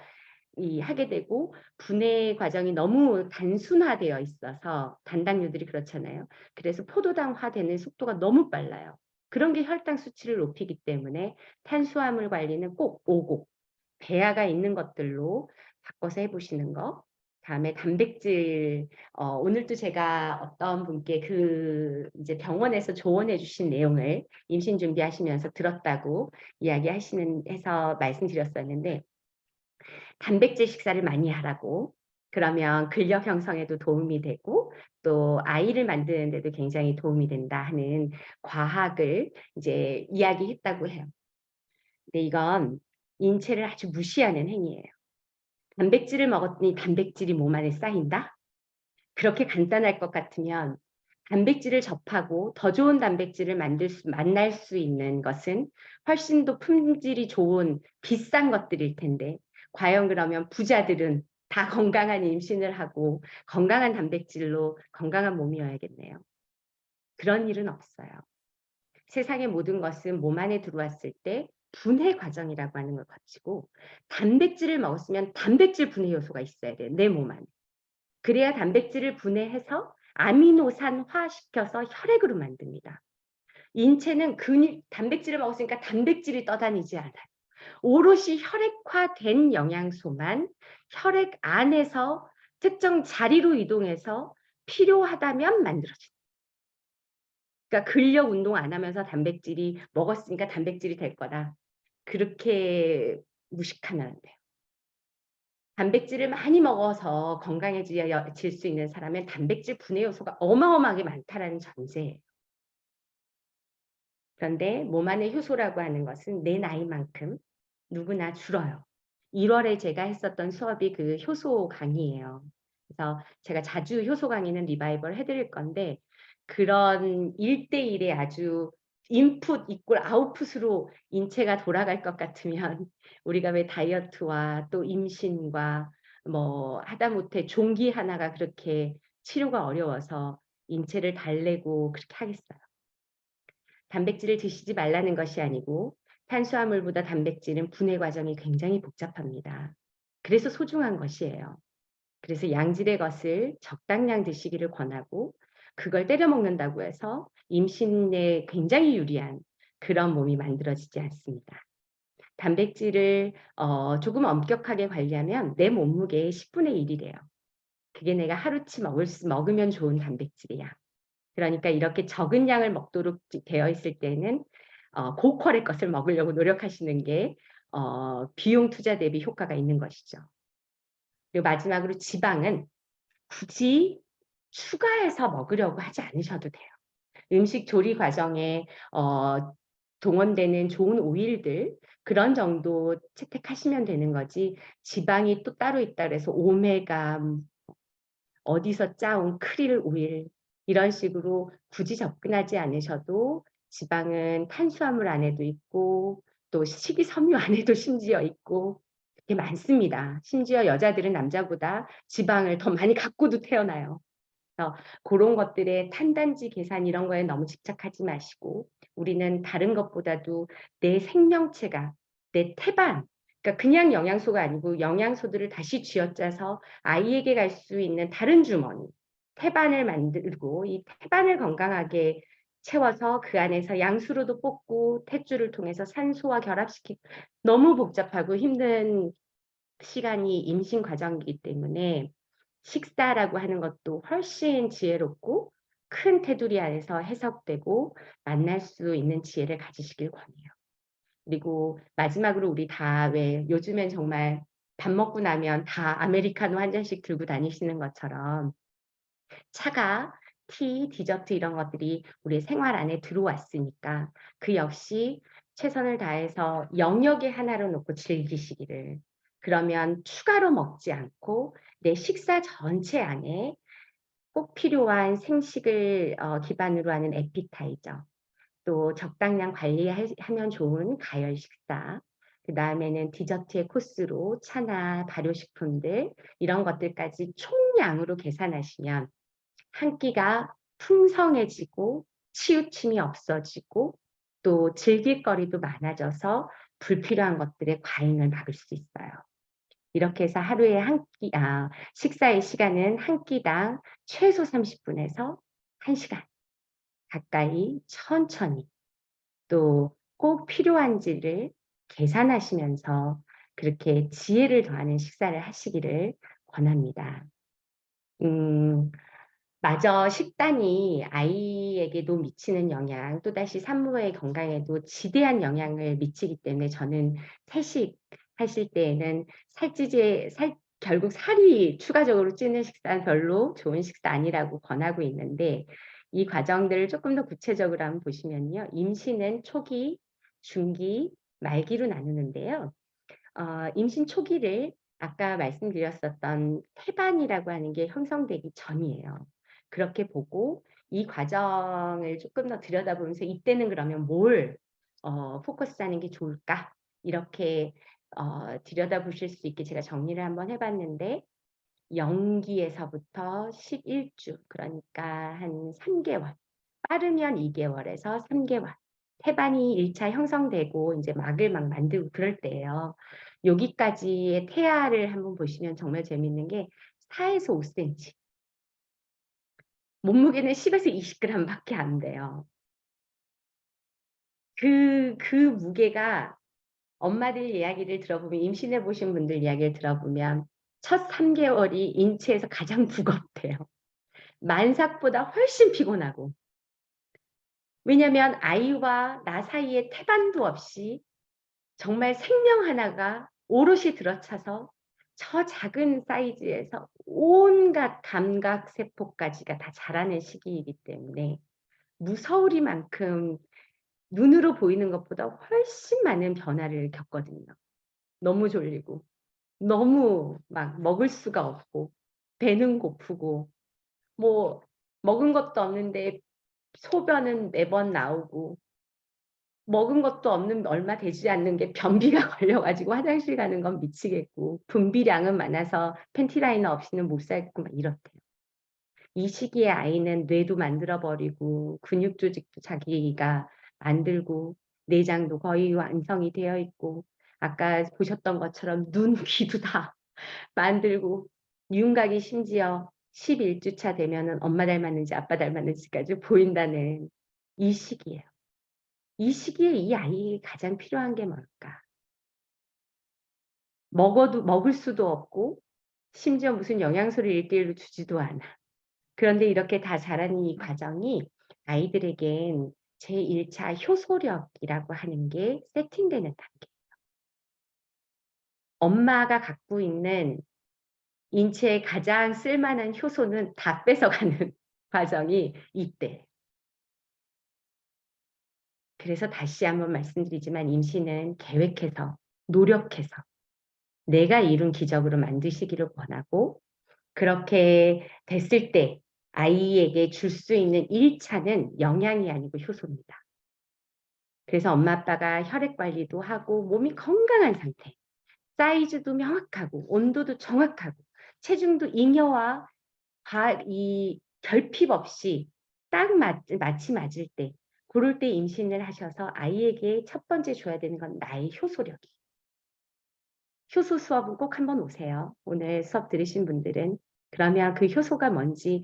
Speaker 1: 하게 되고 분해 과정이 너무 단순화되어 있어서 단당류들이 그렇잖아요. 그래서 포도당화되는 속도가 너무 빨라요. 그런 게 혈당 수치를 높이기 때문에 탄수화물 관리는 꼭 오곡, 배아가 있는 것들로 바꿔서 해보시는 거. 다음에 단백질, 오늘도 제가 어떤 분께 이제 병원에서 조언해 주신 내용을 임신 준비하시면서 들었다고 해서 말씀드렸었는데, 단백질 식사를 많이 하라고. 그러면 근력 형성에도 도움이 되고, 또 아이를 만드는 데도 굉장히 도움이 된다 하는 과학을 이제 이야기했다고 해요. 근데 이건 인체를 아주 무시하는 행위예요. 단백질을 먹었더니 단백질이 몸 안에 쌓인다? 그렇게 간단할 것 같으면 단백질을 접하고 더 좋은 단백질을 만날 수 있는 것은 훨씬 더 품질이 좋은 비싼 것들일 텐데 과연 그러면 부자들은 다 건강한 임신을 하고 건강한 단백질로 건강한 몸이어야겠네요. 그런 일은 없어요. 세상의 모든 것은 몸 안에 들어왔을 때 분해 과정이라고 하는 걸 거치고 단백질을 먹었으면 단백질 분해 요소가 있어야 돼요. 내 몸 안에. 그래야 단백질을 분해해서 아미노산화 시켜서 혈액으로 만듭니다. 인체는 단백질을 먹었으니까 단백질이 떠다니지 않아요. 오롯이 혈액화된 영양소만 혈액 안에서 특정 자리로 이동해서 필요하다면 만들어집니다. 그러니까 근력 운동 안 하면서 단백질이 먹었으니까 단백질이 될 거다. 그렇게 무식하면 안 돼요. 단백질을 많이 먹어서 건강해질 수 있는 사람은 단백질 분해 요소가 어마어마하게 많다라는 전제예요. 그런데 몸 안의 효소라고 하는 것은 내 나이만큼 누구나 줄어요. 1월에 제가 했었던 수업이 그 효소 강의예요. 그래서 제가 자주 효소 강의는 리바이벌 해드릴 건데 그런 1대1의 아주 인풋 이꼴 아웃풋으로 인체가 돌아갈 것 같으면 우리가 왜 다이어트와 또 임신과 뭐 하다못해 종기 하나가 그렇게 치료가 어려워서 인체를 달래고 그렇게 하겠어요. 단백질을 드시지 말라는 것이 아니고 탄수화물보다 단백질은 분해 과정이 굉장히 복잡합니다. 그래서 소중한 것이에요. 그래서 양질의 것을 적당량 드시기를 권하고 그걸 때려 먹는다고 해서 임신에 굉장히 유리한 그런 몸이 만들어지지 않습니다. 단백질을 조금 엄격하게 관리하면 내 몸무게의 10분의 1이래요. 그게 내가 하루치 먹으면 좋은 단백질이야. 그러니까 이렇게 적은 양을 먹도록 되어 있을 때는 고퀄의 것을 먹으려고 노력하시는 게 비용 투자 대비 효과가 있는 것이죠. 그리고 마지막으로 지방은 굳이 추가해서 먹으려고 하지 않으셔도 돼요. 음식 조리 과정에 동원되는 좋은 오일들 그런 정도 채택하시면 되는 거지 지방이 또 따로 있다 그래서 오메가 어디서 짜온 크릴 오일 이런 식으로 굳이 접근하지 않으셔도 지방은 탄수화물 안에도 있고 또 식이섬유 안에도 심지어 있고 되게 많습니다. 심지어 여자들은 남자보다 지방을 더 많이 갖고도 태어나요. 그래서 그런 것들의 탄단지 계산 이런 거에 너무 집착하지 마시고 우리는 다른 것보다도 내 생명체가 내 태반 그러니까 그냥 영양소가 아니고 영양소들을 다시 쥐어짜서 아이에게 갈 수 있는 다른 주머니 태반을 만들고 이 태반을 건강하게 채워서 그 안에서 양수로도 뽑고 탯줄을 통해서 산소와 결합시키고 너무 복잡하고 힘든 시간이 임신 과정이기 때문에 식사라고 하는 것도 훨씬 지혜롭고 큰 테두리 안에서 해석되고 만날 수 있는 지혜를 가지시길 권해요. 그리고 마지막으로 우리 다 왜 요즘엔 정말 밥 먹고 나면 다 아메리카노 한 잔씩 들고 다니시는 것처럼 차가 티, 디저트 이런 것들이 우리 생활 안에 들어왔으니까 그 역시 최선을 다해서 영역의 하나로 놓고 즐기시기를 그러면 추가로 먹지 않고 내 식사 전체 안에 꼭 필요한 생식을 기반으로 하는 에피타이저 또 적당량 관리하면 좋은 가열 식사 그 다음에는 디저트의 코스로 차나 발효식품들 이런 것들까지 총량으로 계산하시면 한 끼가 풍성해지고 치우침이 없어지고 또 즐길 거리도 많아져서 불필요한 것들의 과잉을 막을 수 있어요. 이렇게 해서 하루에 식사의 시간은 한 끼당 최소 30분에서 1시간 가까이 천천히 또 꼭 필요한지를 계산하시면서 그렇게 지혜를 더하는 식사를 하시기를 권합니다. 마저 식단이 아이에게도 미치는 영향, 또다시 산모의 건강에도 지대한 영향을 미치기 때문에 저는 채식 하실 때에는 결국 살이 추가적으로 찌는 식사는 별로 좋은 식사 아니라고 권하고 있는데 이 과정들을 조금 더 구체적으로 한번 보시면요. 임신은 초기, 중기, 말기로 나누는데요. 임신 초기를 아까 말씀드렸었던 태반이라고 하는 게 형성되기 전이에요. 그렇게 보고 이 과정을 조금 더 들여다보면서 이때는 그러면 뭘 포커스하는 게 좋을까? 이렇게 들여다보실 수 있게 제가 정리를 한번 해봤는데 0기에서부터 11주 그러니까 한 3개월 빠르면 2개월에서 3개월 태반이 1차 형성되고 이제 막을 막 만들고 그럴 때예요. 여기까지의 태아를 한번 보시면 정말 재밌는 게 4에서 5cm 몸무게는 10에서 20g 밖에 안 돼요. 그 무게가 엄마들 이야기를 들어보면 임신해 보신 분들 이야기를 들어보면 첫 3개월이 인체에서 가장 무겁대요. 만삭보다 훨씬 피곤하고 왜냐하면 아이와 나 사이에 태반도 없이 정말 생명 하나가 오롯이 들어차서 저 작은 사이즈에서 온갖 감각 세포까지가 다 자라는 시기이기 때문에 무서우리만큼 눈으로 보이는 것보다 훨씬 많은 변화를 겪거든요. 너무 졸리고 너무 막 먹을 수가 없고 배는 고프고 뭐 먹은 것도 없는데 소변은 매번 나오고 먹은 것도 없는 얼마 되지 않는 게 변비가 걸려 가지고 화장실 가는 건 미치겠고 분비량은 많아서 팬티 라이너 없이는 못 살고 막 이렇대요. 이 시기에 아이는 뇌도 만들어 버리고 근육 조직도 자기가 만들고 내장도 거의 완성이 되어 있고 아까 보셨던 것처럼 눈, 귀도 다 만들고 윤곽이 심지어 11 주차 되면은 엄마 닮았는지 아빠 닮았는지까지 보인다는 이 시기예요. 이 시기에 이 아이에게 가장 필요한 게 뭘까? 먹어도 먹을 수도 없고 심지어 무슨 영양소를 1:1로 주지도 않아. 그런데 이렇게 다 자라는 이 과정이 아이들에겐 제1 차 효소력이라고 하는 게 세팅되는 단계. 엄마가 갖고 있는 인체에 가장 쓸만한 효소는 다 뺏어가는 과정이 이때. 그래서 다시 한번 말씀드리지만 임신은 계획해서 노력해서 내가 이룬 기적으로 만드시기를 원하고 그렇게 됐을 때 아이에게 줄 수 있는 1 차는 영양이 아니고 효소입니다. 그래서 엄마 아빠가 혈액 관리도 하고 몸이 건강한 상태, 사이즈도 명확하고 온도도 정확하고 체중도 잉여와 이 결핍 없이 딱 마치 맞을 때 고럴 때 임신을 하셔서 아이에게 첫 번째 줘야 되는 건 나의 효소력이에요. 효소 수업은 꼭 한번 오세요. 오늘 수업 들으신 분들은. 그러면 그 효소가 뭔지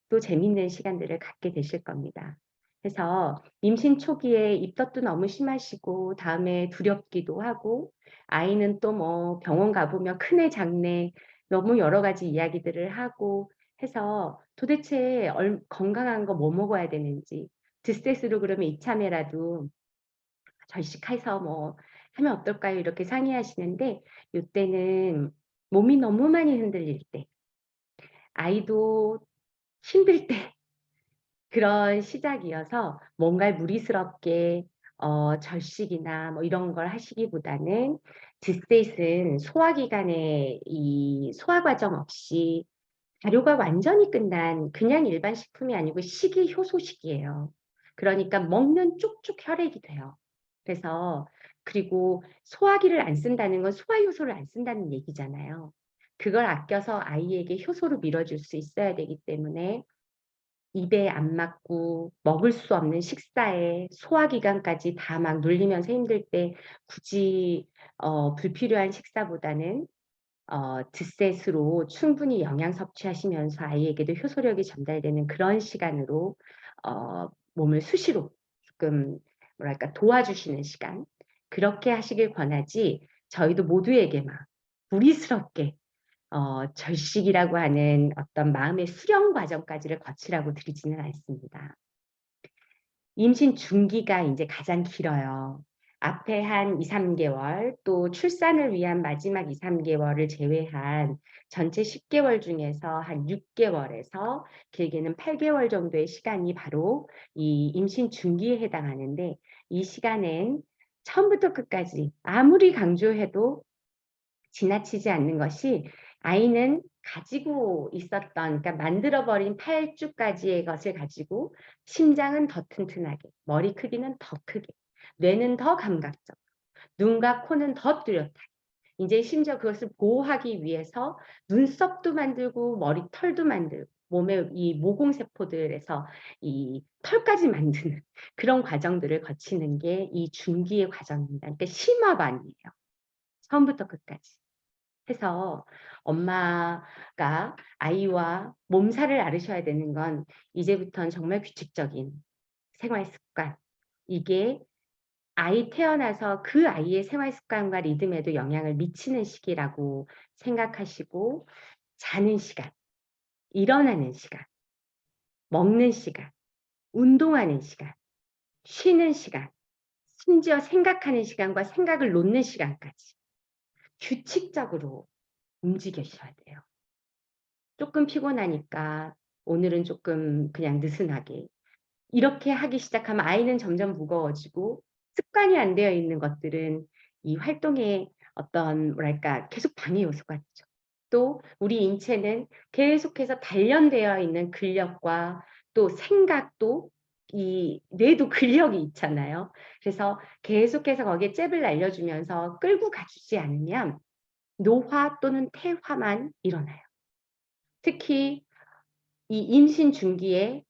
Speaker 1: 또 재밌는 시간들을 갖게 되실 겁니다. 그래서 임신 초기에 입덧도 너무 심하시고 다음에 두렵기도 하고 아이는 또 뭐 병원 가 보면 큰애 작애 너무 여러 가지 이야기들을 하고 해서 도대체 건강한 거 뭐 먹어야 되는지 드셋으로 그러면 이참에라도 절식해서 뭐 하면 어떨까요? 이렇게 상의하시는데 요때는 몸이 너무 많이 흔들릴 때, 아이도 힘들 때 그런 시작이어서 뭔가 무리스럽게 절식이나 뭐 이런 걸 하시기보다는 드셋은 소화기관에 이 소화 과정 없이 발효가 완전히 끝난 그냥 일반 식품이 아니고 식이 효소식이에요. 그러니까 먹는 쪽쪽 혈액이 돼요. 그래서 그리고 소화기를 안 쓴다는 건 소화 효소를 안 쓴다는 얘기잖아요. 그걸 아껴서 아이에게 효소로 밀어줄 수 있어야 되기 때문에 입에 안 맞고 먹을 수 없는 식사에 소화기관까지 다 막 눌리면서 힘들 때 굳이 불필요한 식사보다는 드셋으로 충분히 영양 섭취하시면서 아이에게도 효소력이 전달되는 그런 시간으로 몸을 수시로 조금 뭐랄까 도와주시는 시간 그렇게 하시길 권하지 저희도 모두에게 막 무리스럽게 절식이라고 하는 어떤 마음의 수령 과정까지를 거치라고 드리지는 않습니다. 임신 중기가 이제 가장 길어요. 앞에 한 2~3개월 또 출산을 위한 마지막 2~3개월을 제외한 전체 10개월 중에서 한 6개월에서 길게는 8개월 정도의 시간이 바로 이 임신 중기에 해당하는데 이 시간엔 처음부터 끝까지 아무리 강조해도 지나치지 않는 것이 아이는 가지고 있었던 그러니까 만들어 버린 8주까지의 것을 가지고 심장은 더 튼튼하게, 머리 크기는 더 크게, 뇌는 더 감각적, 눈과 코는 더 뚜렷하게 이제 심지어 그것을 보호하기 위해서 눈썹도 만들고 머리털도 만들고 몸의 이 모공세포들에서 이 털까지 만드는 그런 과정들을 거치는 게 이 중기의 과정입니다. 그러니까 심화반이에요. 처음부터 끝까지. 해서 엄마가 아이와 몸살을 앓으셔야 되는 건 이제부터는 정말 규칙적인 생활 습관. 이게 아이 태어나서 그 아이의 생활 습관과 리듬에도 영향을 미치는 시기라고 생각하시고 자는 시간, 일어나는 시간, 먹는 시간, 운동하는 시간, 쉬는 시간, 심지어 생각하는 시간과 생각을 놓는 시간까지 규칙적으로 움직이셔야 돼요. 조금 피곤하니까 오늘은 조금 그냥 느슨하게 이렇게 하기 시작하면 아이는 점점 무거워지고 습관이 안 되어 있는 것들은 이 활동의 어떤 뭐랄까 계속 방해 요소가 되죠. 또 우리 인체는 계속해서 단련되어 있는 근력과 또 생각도 이 뇌도 근력이 있잖아요. 그래서 계속해서 거기에 잽을 날려주면서 끌고 가주지 않으면 노화 또는 퇴화만 일어나요. 특히 이 임신 중기에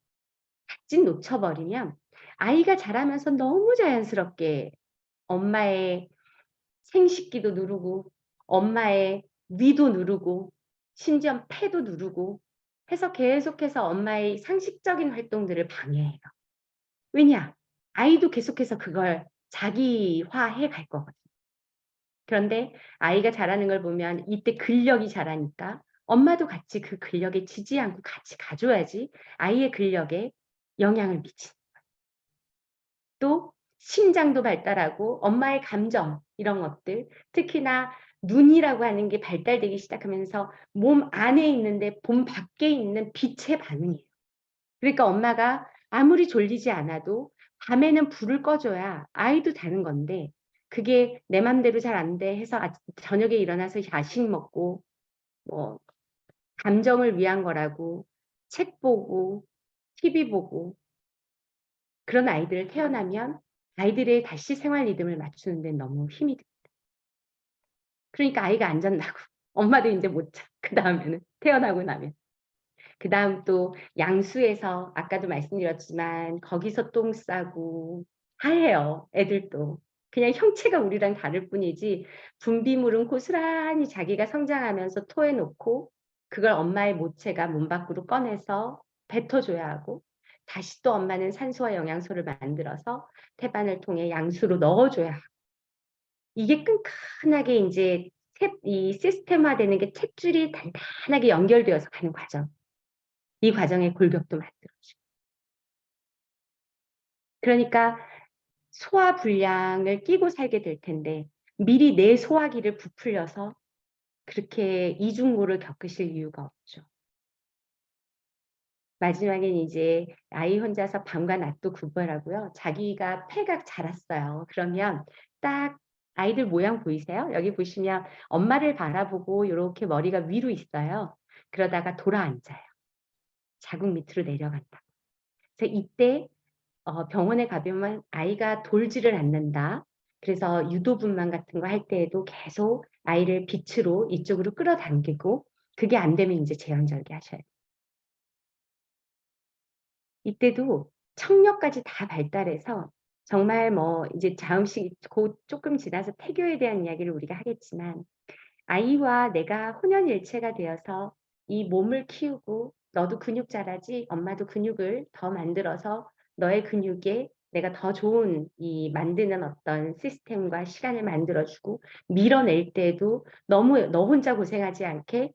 Speaker 1: 진 놓쳐버리면 아이가 자라면서 너무 자연스럽게 엄마의 생식기도 누르고 엄마의 위도 누르고 심지어 폐도 누르고 해서 계속해서 엄마의 상식적인 활동들을 방해해요. 왜냐? 아이도 계속해서 그걸 자기화해 갈 거거든요. 그런데 아이가 자라는 걸 보면 이때 근력이 자라니까 엄마도 같이 그 근력에 지지 않고 같이 가줘야지 아이의 근력에 영향을 미치는. 또 심장도 발달하고 엄마의 감정 이런 것들 특히나 눈이라고 하는 게 발달되기 시작하면서 몸 안에 있는데 몸 밖에 있는 빛의 반응이에요. 그러니까 엄마가 아무리 졸리지 않아도 밤에는 불을 꺼줘야 아이도 자는 건데 그게 내 맘대로 잘 안 돼 해서 저녁에 일어나서 야식 먹고 뭐 감정을 위한 거라고 책 보고 TV 보고 그런 아이들 태어나면 아이들의 다시 생활 리듬을 맞추는 데 너무 힘이 듭니다. 그러니까 아이가 안 잔다고. 엄마도 인제 못 자. 그다음에는 태어나고 나면. 그다음 또 양수에서 아까도 말씀드렸지만 거기서 똥 싸고 다 해요, 애들도. 그냥 형체가 우리랑 다를 뿐이지 분비물은 고스란히 자기가 성장하면서 토해 놓고 그걸 엄마의 모체가 몸 밖으로 꺼내서 뱉어 줘야 하고 다시 또 엄마는 산소와 영양소를 만들어서 태반을 통해 양수로 넣어 줘야 하고 이게 끈끈하게 인제 이 시스템화되는 게 탯줄이 단단하게 연결되어서 가는 과정. 이 과정에 골격도 만들어 주고. 그러니까 소화 불량을 끼고 살게 될 텐데 미리 내 소화기를 부풀려서 그렇게 이중고를 겪으실 이유가 없죠. 마지막엔 이제 아이 혼자서 밤과 낮도 구별하고요. 자기가 폐가 자랐어요. 그러면 딱 아이들 모양 보이세요? 여기 보시면 엄마를 바라보고 요렇게 머리가 위로 있어요. 그러다가 돌아앉아요. 자궁 밑으로 내려간다. 그래서 이때 병원에 가보면 아이가 돌지를 않는다. 그래서 유도분만 같은 거 할 때에도 계속 아이를 빛으로 이쪽으로 끌어당기고 그게 안 되면 이제 제왕절개 하셔야 돼요. 이때도 청력까지 다 발달해서 정말 뭐 이제 자음식 곧 조금 지나서 태교에 대한 이야기를 우리가 하겠지만 아이와 내가 혼연일체가 되어서 이 몸을 키우고 너도 근육 자라지 엄마도 근육을 더 만들어서 너의 근육에 내가 더 좋은 이 만드는 어떤 시스템과 시간을 만들어주고 밀어낼 때에도 너무 너 혼자 고생하지 않게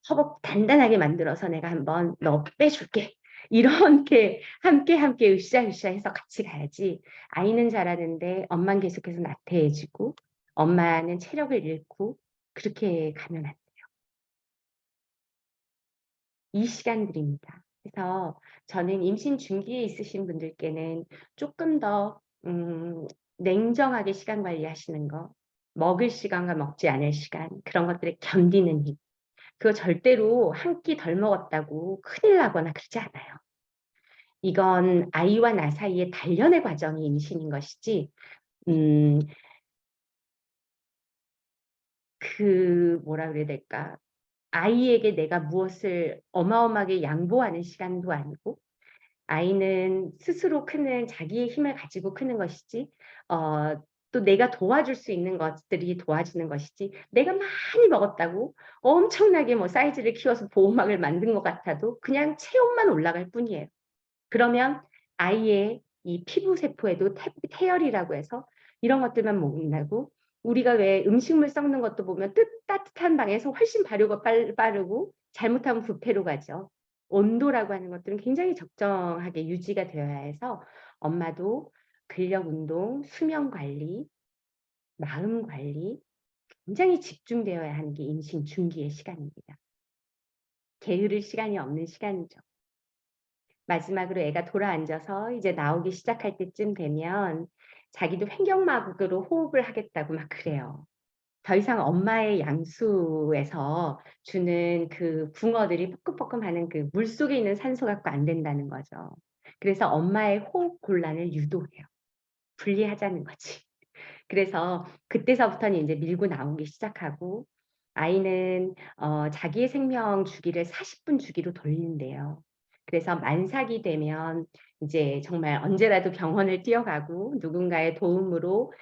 Speaker 1: 허벅 단단하게 만들어서 내가 한번 너 빼줄게. 이렇게 함께 으쌰으쌰 해서 같이 가야지 아이는 자라는데 엄마는 계속해서 나태해지고 엄마는 체력을 잃고 그렇게 가면 안 돼요. 이 시간들입니다. 그래서 저는 임신 중기에 있으신 분들께는 조금 더 냉정하게 시간 관리하시는 거, 먹을 시간과 먹지 않을 시간 그런 것들을 견디는 힘. 그거 절대로 한 끼 덜 먹었다고 큰일 나거나 그러지 않아요. 이건 아이와 나 사이의 단련의 과정이 임신인 것이지 음 뭐라 그래야 될까? 아이에게 내가 무엇을 어마어마하게 양보하는 시간도 아니고 아이는 스스로 크는 자기의 힘을 가지고 크는 것이지 또 내가 도와줄 수 있는 것들이 도와주는 것이지 내가 많이 먹었다고 엄청나게 뭐 사이즈를 키워서 보호막을 만든 것 같아도 그냥 체온만 올라갈 뿐이에요. 그러면 아이의 이 피부 세포에도 태열이라고 해서 이런 것들만 못나고 우리가 왜 음식물 썩는 것도 보면 따뜻한 방에서 훨씬 발효가 빠르고 잘못하면 부패로 가죠. 온도라고 하는 것들은 굉장히 적정하게 유지가 되어야 해서 엄마도 근력 운동, 수면 관리, 마음 관리 굉장히 집중되어야 하는 게 임신 중기의 시간입니다. 게으를 시간이 없는 시간이죠. 마지막으로 애가 돌아앉아서 이제 나오기 시작할 때쯤 되면 자기도 횡격막으로 호흡을 하겠다고 막 그래요. 더 이상 엄마의 양수에서 주는 그 붕어들이 뻐끔뻐끔하는 그 물속에 있는 산소 갖고 안 된다는 거죠. 그래서 엄마의 호흡 곤란을 유도해요. 분리하자는 거지. 그래서 그때서부터는 인제 밀고 나오기 시작하고 아이는 자기의 생명 주기를 40분 주기로 돌린대요. 그래서 만삭이 되면 이제 정말 언제라도 병원을 뛰어가고 누군가의 도움으로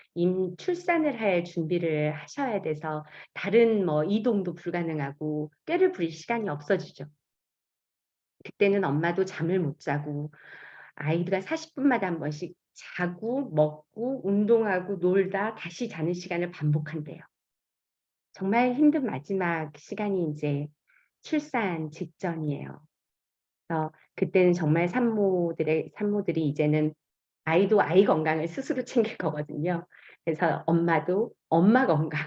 Speaker 1: 출산을 할 준비를 하셔야 돼서 다른 뭐 이동도 불가능하고 꾀를 부릴 시간이 없어지죠. 그때는 엄마도 잠을 못 자고 아이가 40분마다 한 번씩 자고 먹고 운동하고 놀다 다시 자는 시간을 반복한대요. 정말 힘든 마지막 시간이 인제 출산 직전이에요. 그래서 그때는 정말 산모들이 이제는 아이도 아이 건강을 스스로 챙길 거거든요. 그래서 엄마도 엄마 건강,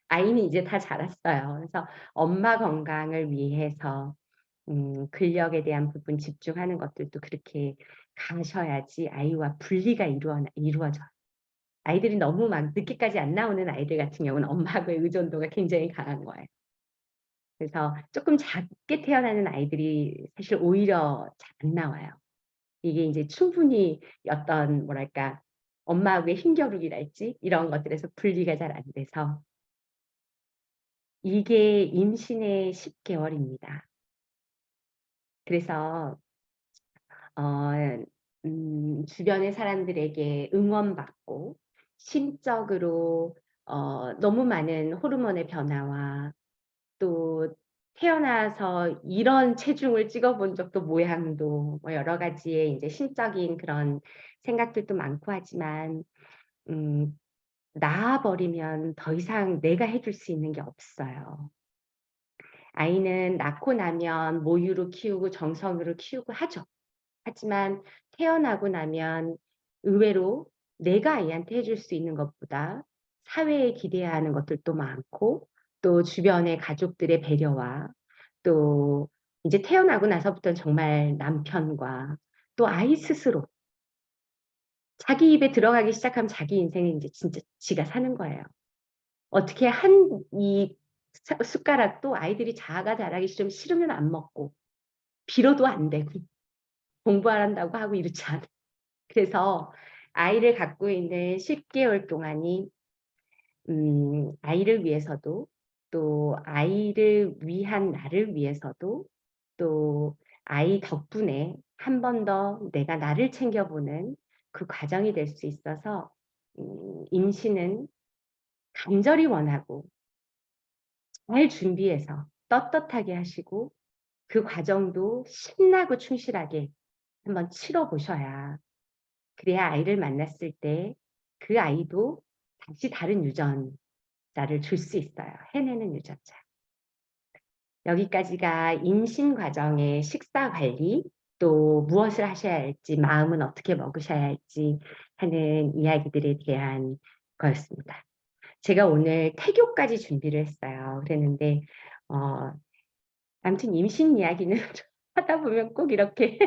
Speaker 1: 아이는 이제 다 자랐어요. 그래서 엄마 건강을 위해서 근력에 대한 부분 집중하는 것들도 그렇게 가셔야지 아이와 분리가 이루어져요. 아이들이 너무 막 늦게까지 안 나오는 아이들 같은 경우는 엄마하고의 의존도가 굉장히 강한 거예요. 그래서 쪼끔 작게 태어나는 아이들이 사실 오히려 잘 안 나와요. 이게 인제 충분히 어떤 뭐랄까 엄마하고의 힘겨루기랄지 이런 것들에서 분리가 잘 안 돼서 이게 임신의 10 개월입니다. 그래서 어 주변의 사람들에게 응원받고 심적으로 너무 많은 호르몬의 변화와 또 태어나서 이런 체중을 찍어 본 적도 모양도 뭐 여러 가지의 인제 심적인 그런 생각들도 많고 하지만 음 낳아 버리면 더 이상 내가 해줄 수 있는 게 없어요. 아이는 낳고 나면 모유로 키우고 정성으로 키우고 하죠. 하지만 태어나고 나면 의외로 내가 아이한테 해줄 수 있는 것보다 사회에 기대야 하는 것들도 많고 또 주변의 가족들의 배려와 또 이제 태어나고 나서부터는 정말 남편과 또 아이 스스로 자기 입에 들어가기 시작하면 자기 인생은 인제 진짜 지가 사는 거예요. 어떻게 한 이 숟가락도 아이들이 자아가 자라기 좀 싫으면 안 먹고 빌어도 안 되고 공부하란다고 하고 이렇지 않아요. 그래서 아이를 갖고 있는 10 개월 동안이 아이를 위해서도 또 아이를 위한 나를 위해서도 또 아이 덕분에 한 번 더 내가 나를 챙겨보는 그 과정이 될 수 있어서 임신은 간절히 원하고 잘 준비해서 떳떳하게 하시고 그 과정도 신나고 충실하게 한번 치러 보셔야 그래야 아이를 만났을 때 그 아이도 다시 다른 유전자를 줄 수 있어요, 해내는 유전자. 여기까지가 임신 과정의 식사 관리 또 무엇을 하셔야 할지 마음은 어떻게 먹으셔야 할지 하는 이야기들에 대한 거였습니다. 제가 오늘 태교까지 준비를 했어요. 그랬는데 어 아무튼 임신 이야기는 하다 보면 꼭 이렇게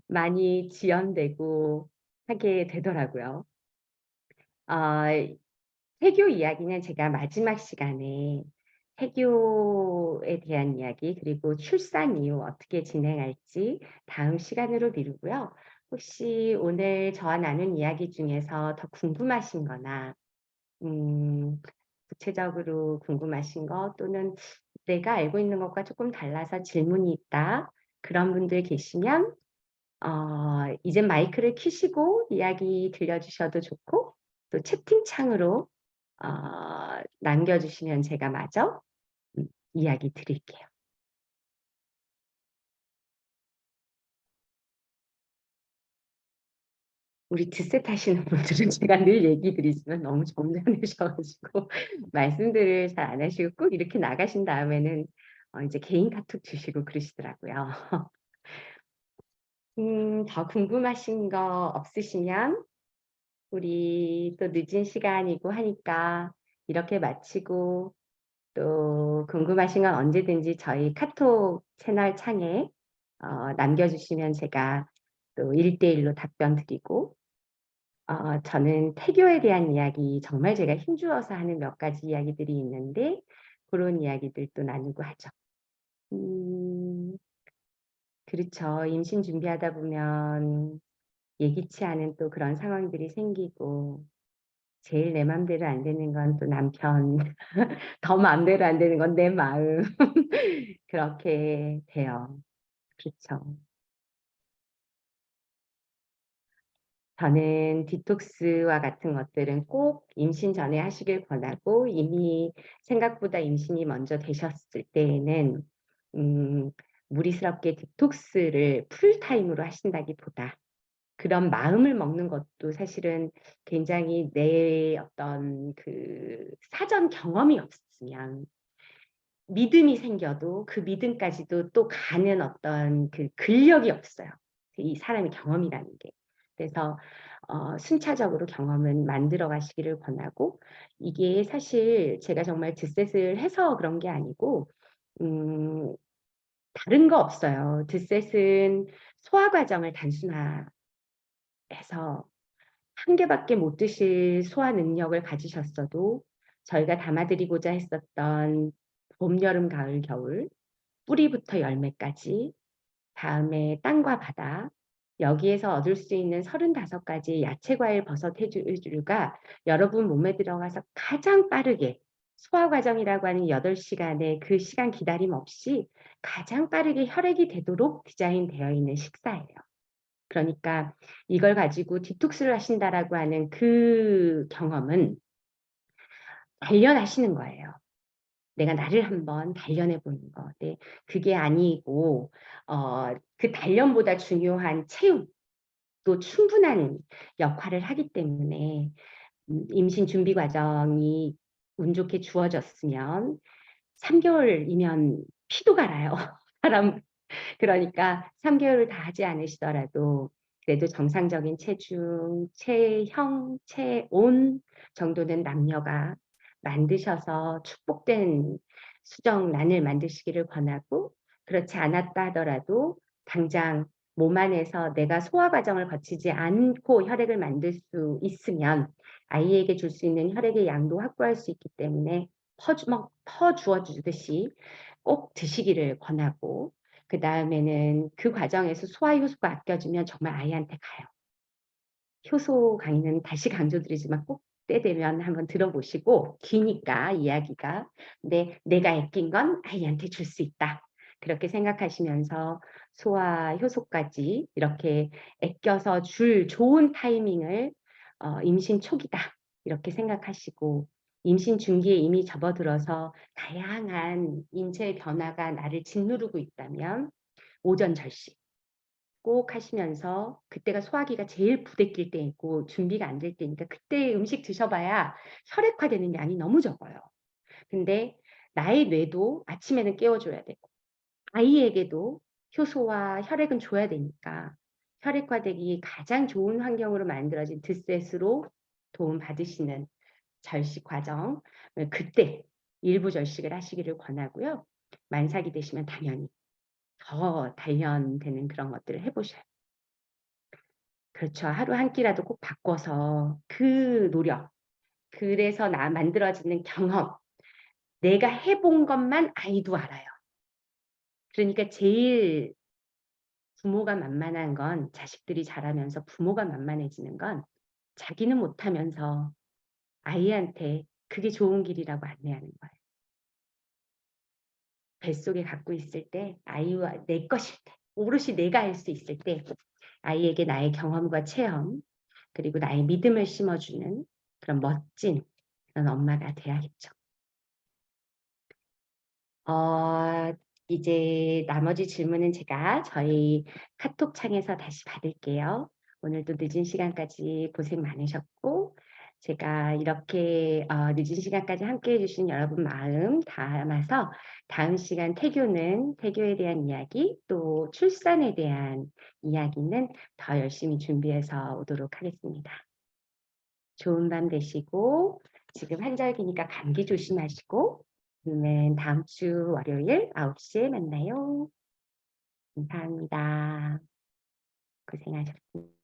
Speaker 1: 많이 지연되고 하게 되더라고요. 어 태교 이야기는 제가 마지막 시간에 태교에 대한 이야기 그리고 출산 이후 어떻게 진행할지 다음 시간으로 미루고요. 혹시 오늘 저와 나눈 이야기 중에서 더 궁금하신 거나 음 구체적으로 궁금하신 거 또는 내가 알고 있는 것과 조금 달라서 질문이 있다. 그런 분들 계시면 이젠 마이크를 켜시고 이야기 들려주셔도 좋고 또 채팅창으로 남겨주시면 제가 마저 이야기 드릴게요. 우리 드셋 하시는 분들은 제가 늘 얘기 드리지만 너무 점잖으셔 가지고 말씀들을 잘 안 하시고 꼭 이렇게 나가신 다음에는 이제 개인 카톡 주시고 그러시더라고요. 더 궁금하신 거 없으시면 우리 또 늦은 시간이고 하니까 이렇게 마치고 또 궁금하신 건 언제든지 저희 카톡 채널 창에 남겨주시면 제가 또 1대1로 답변 드리고, 저는 태교에 대한 이야기, 정말 제가 힘주어서 하는 몇 가지 이야기들이 있는데, 그런 이야기들도 나누고 하죠. 그렇죠. 임신 준비하다 보면 예기치 않은 또 그런 상황들이 생기고, 제일 내 맘대로 안 되는 건 또 남편, 더 맘대로 안 되는 건 내 마음. 그렇게 돼요. 그렇죠. 저는 디톡스와 같은 것들은 꼭 임신 전에 하시길 권하고, 이미 생각보다 임신이 먼저 되셨을 때에는 음, 무리스럽게 디톡스를 풀타임으로 하신다기보다 그런 마음을 먹는 것도 사실은 굉장히 내 어떤 그 사전 경험이 없으면 믿음이 생겨도 그 믿음까지도 또 가는 어떤 그 근력이 없어요. 이 사람의 경험이라는 게. 그래서 순차적으로 경험은 만들어 가시기를 권하고, 이게 사실 제가 정말 드셋을 해서 그런 게 아니고 음, 다른 거 없어요. 드셋은 소화 과정을 단순화해서 한 개밖에 못 드실 소화 능력을 가지셨어도 저희가 담아드리고자 했었던 봄, 여름, 가을, 겨울, 뿌리부터 열매까지, 다음에 땅과 바다, 여기에서 얻을 수 있는 35가지 야채, 과일, 버섯, 해조류가 여러분 몸에 들어가서 가장 빠르게 소화 과정이라고 하는 8시간의 그 시간 기다림 없이 가장 빠르게 혈액이 되도록 디자인되어 있는 식사예요. 그러니까 이걸 가지고 디톡스를 하신다라고 하는 그 경험은 단련하시는 거예요. 내가 나를 한번 단련해 보는 거. 네, 그게 아니고 그 단련보다 중요한 체육, 또 충분한 역할을 하기 때문에 임신 준비 과정이 운 좋게 주어졌으면 3개월이면 피도 갈아요. 사람. 그러니까 3개월을 다 하지 않으시더라도 그래도 정상적인 체중, 체형, 체온 정도는 남녀가 만드셔서 축복된 수정란을 만드시기를 권하고, 그렇지 않았다 하더라도 당장 몸 안에서 내가 소화 과정을 거치지 않고 혈액을 만들 수 있으면 아이에게 줄 수 있는 혈액의 양도 확보할 수 있기 때문에 퍼주어 주듯이 꼭 드시기를 권하고, 그 다음에는 그 과정에서 소화 효소가 아껴지면 정말 아이한테 가요. 효소 강의는 다시 강조드리지만 꼭 때 되면 한번 들어보시고, 기니까 이야기가. 근데 내가 아낀 건 아이한테 줄 수 있다. 그렇게 생각하시면서 소화 효소까지 이렇게 아껴서 줄 좋은 타이밍을 임신 초기다. 이렇게 생각하시고, 임신 중기에 이미 접어들어서 다양한 인체의 변화가 나를 짓누르고 있다면 오전 절식 꼭 하시면서, 그때가 소화기가 제일 부대낄 때이고 준비가 안 될 때니까 그때 음식 드셔봐야 혈액화되는 양이 너무 적어요. 근데 나의 뇌도 아침에는 깨워줘야 되고 아이에게도 효소와 혈액은 줘야 되니까 혈액화되기 가장 좋은 환경으로 만들어진 드셋으로 도움 받으시는 절식 과정, 그때 일부 절식을 하시기를 권하고요. 만삭이 되시면 당연히 더 단련되는 그런 것들을 해보셔요. 그렇죠. 하루 한 끼라도 꼭 바꿔서 그 노력, 그래서 만들어지는 경험, 내가 해본 것만 아이도 알아요. 그러니까 제일 부모가 만만한 건, 자식들이 자라면서 부모가 만만해지는 건 자기는 못하면서 아이한테 그게 좋은 길이라고 안내하는 거예요. 뱃속에 갖고 있을 때, 아이와 내 것일 때, 오롯이 내가 할 수 있을 때 아이에게 나의 경험과 체험, 그리고 나의 믿음을 심어주는 그런 멋진 그런 엄마가 돼야겠죠. 어, 이제 나머지 질문은 제가 저희 카톡 창에서 다시 받을게요. 오늘도 늦은 시간까지 고생 많으셨고, 제가 이렇게 늦은 시간까지 함께 해주신 여러분 마음 담아서 다음 시간 태교에 대한 이야기, 또 출산에 대한 이야기는 더 열심히 준비해서 오도록 하겠습니다. 좋은 밤 되시고, 지금 한절기니까 감기 조심하시고, 그러면 다음 주 월요일 9시에 만나요. 감사합니다. 고생하셨습니다.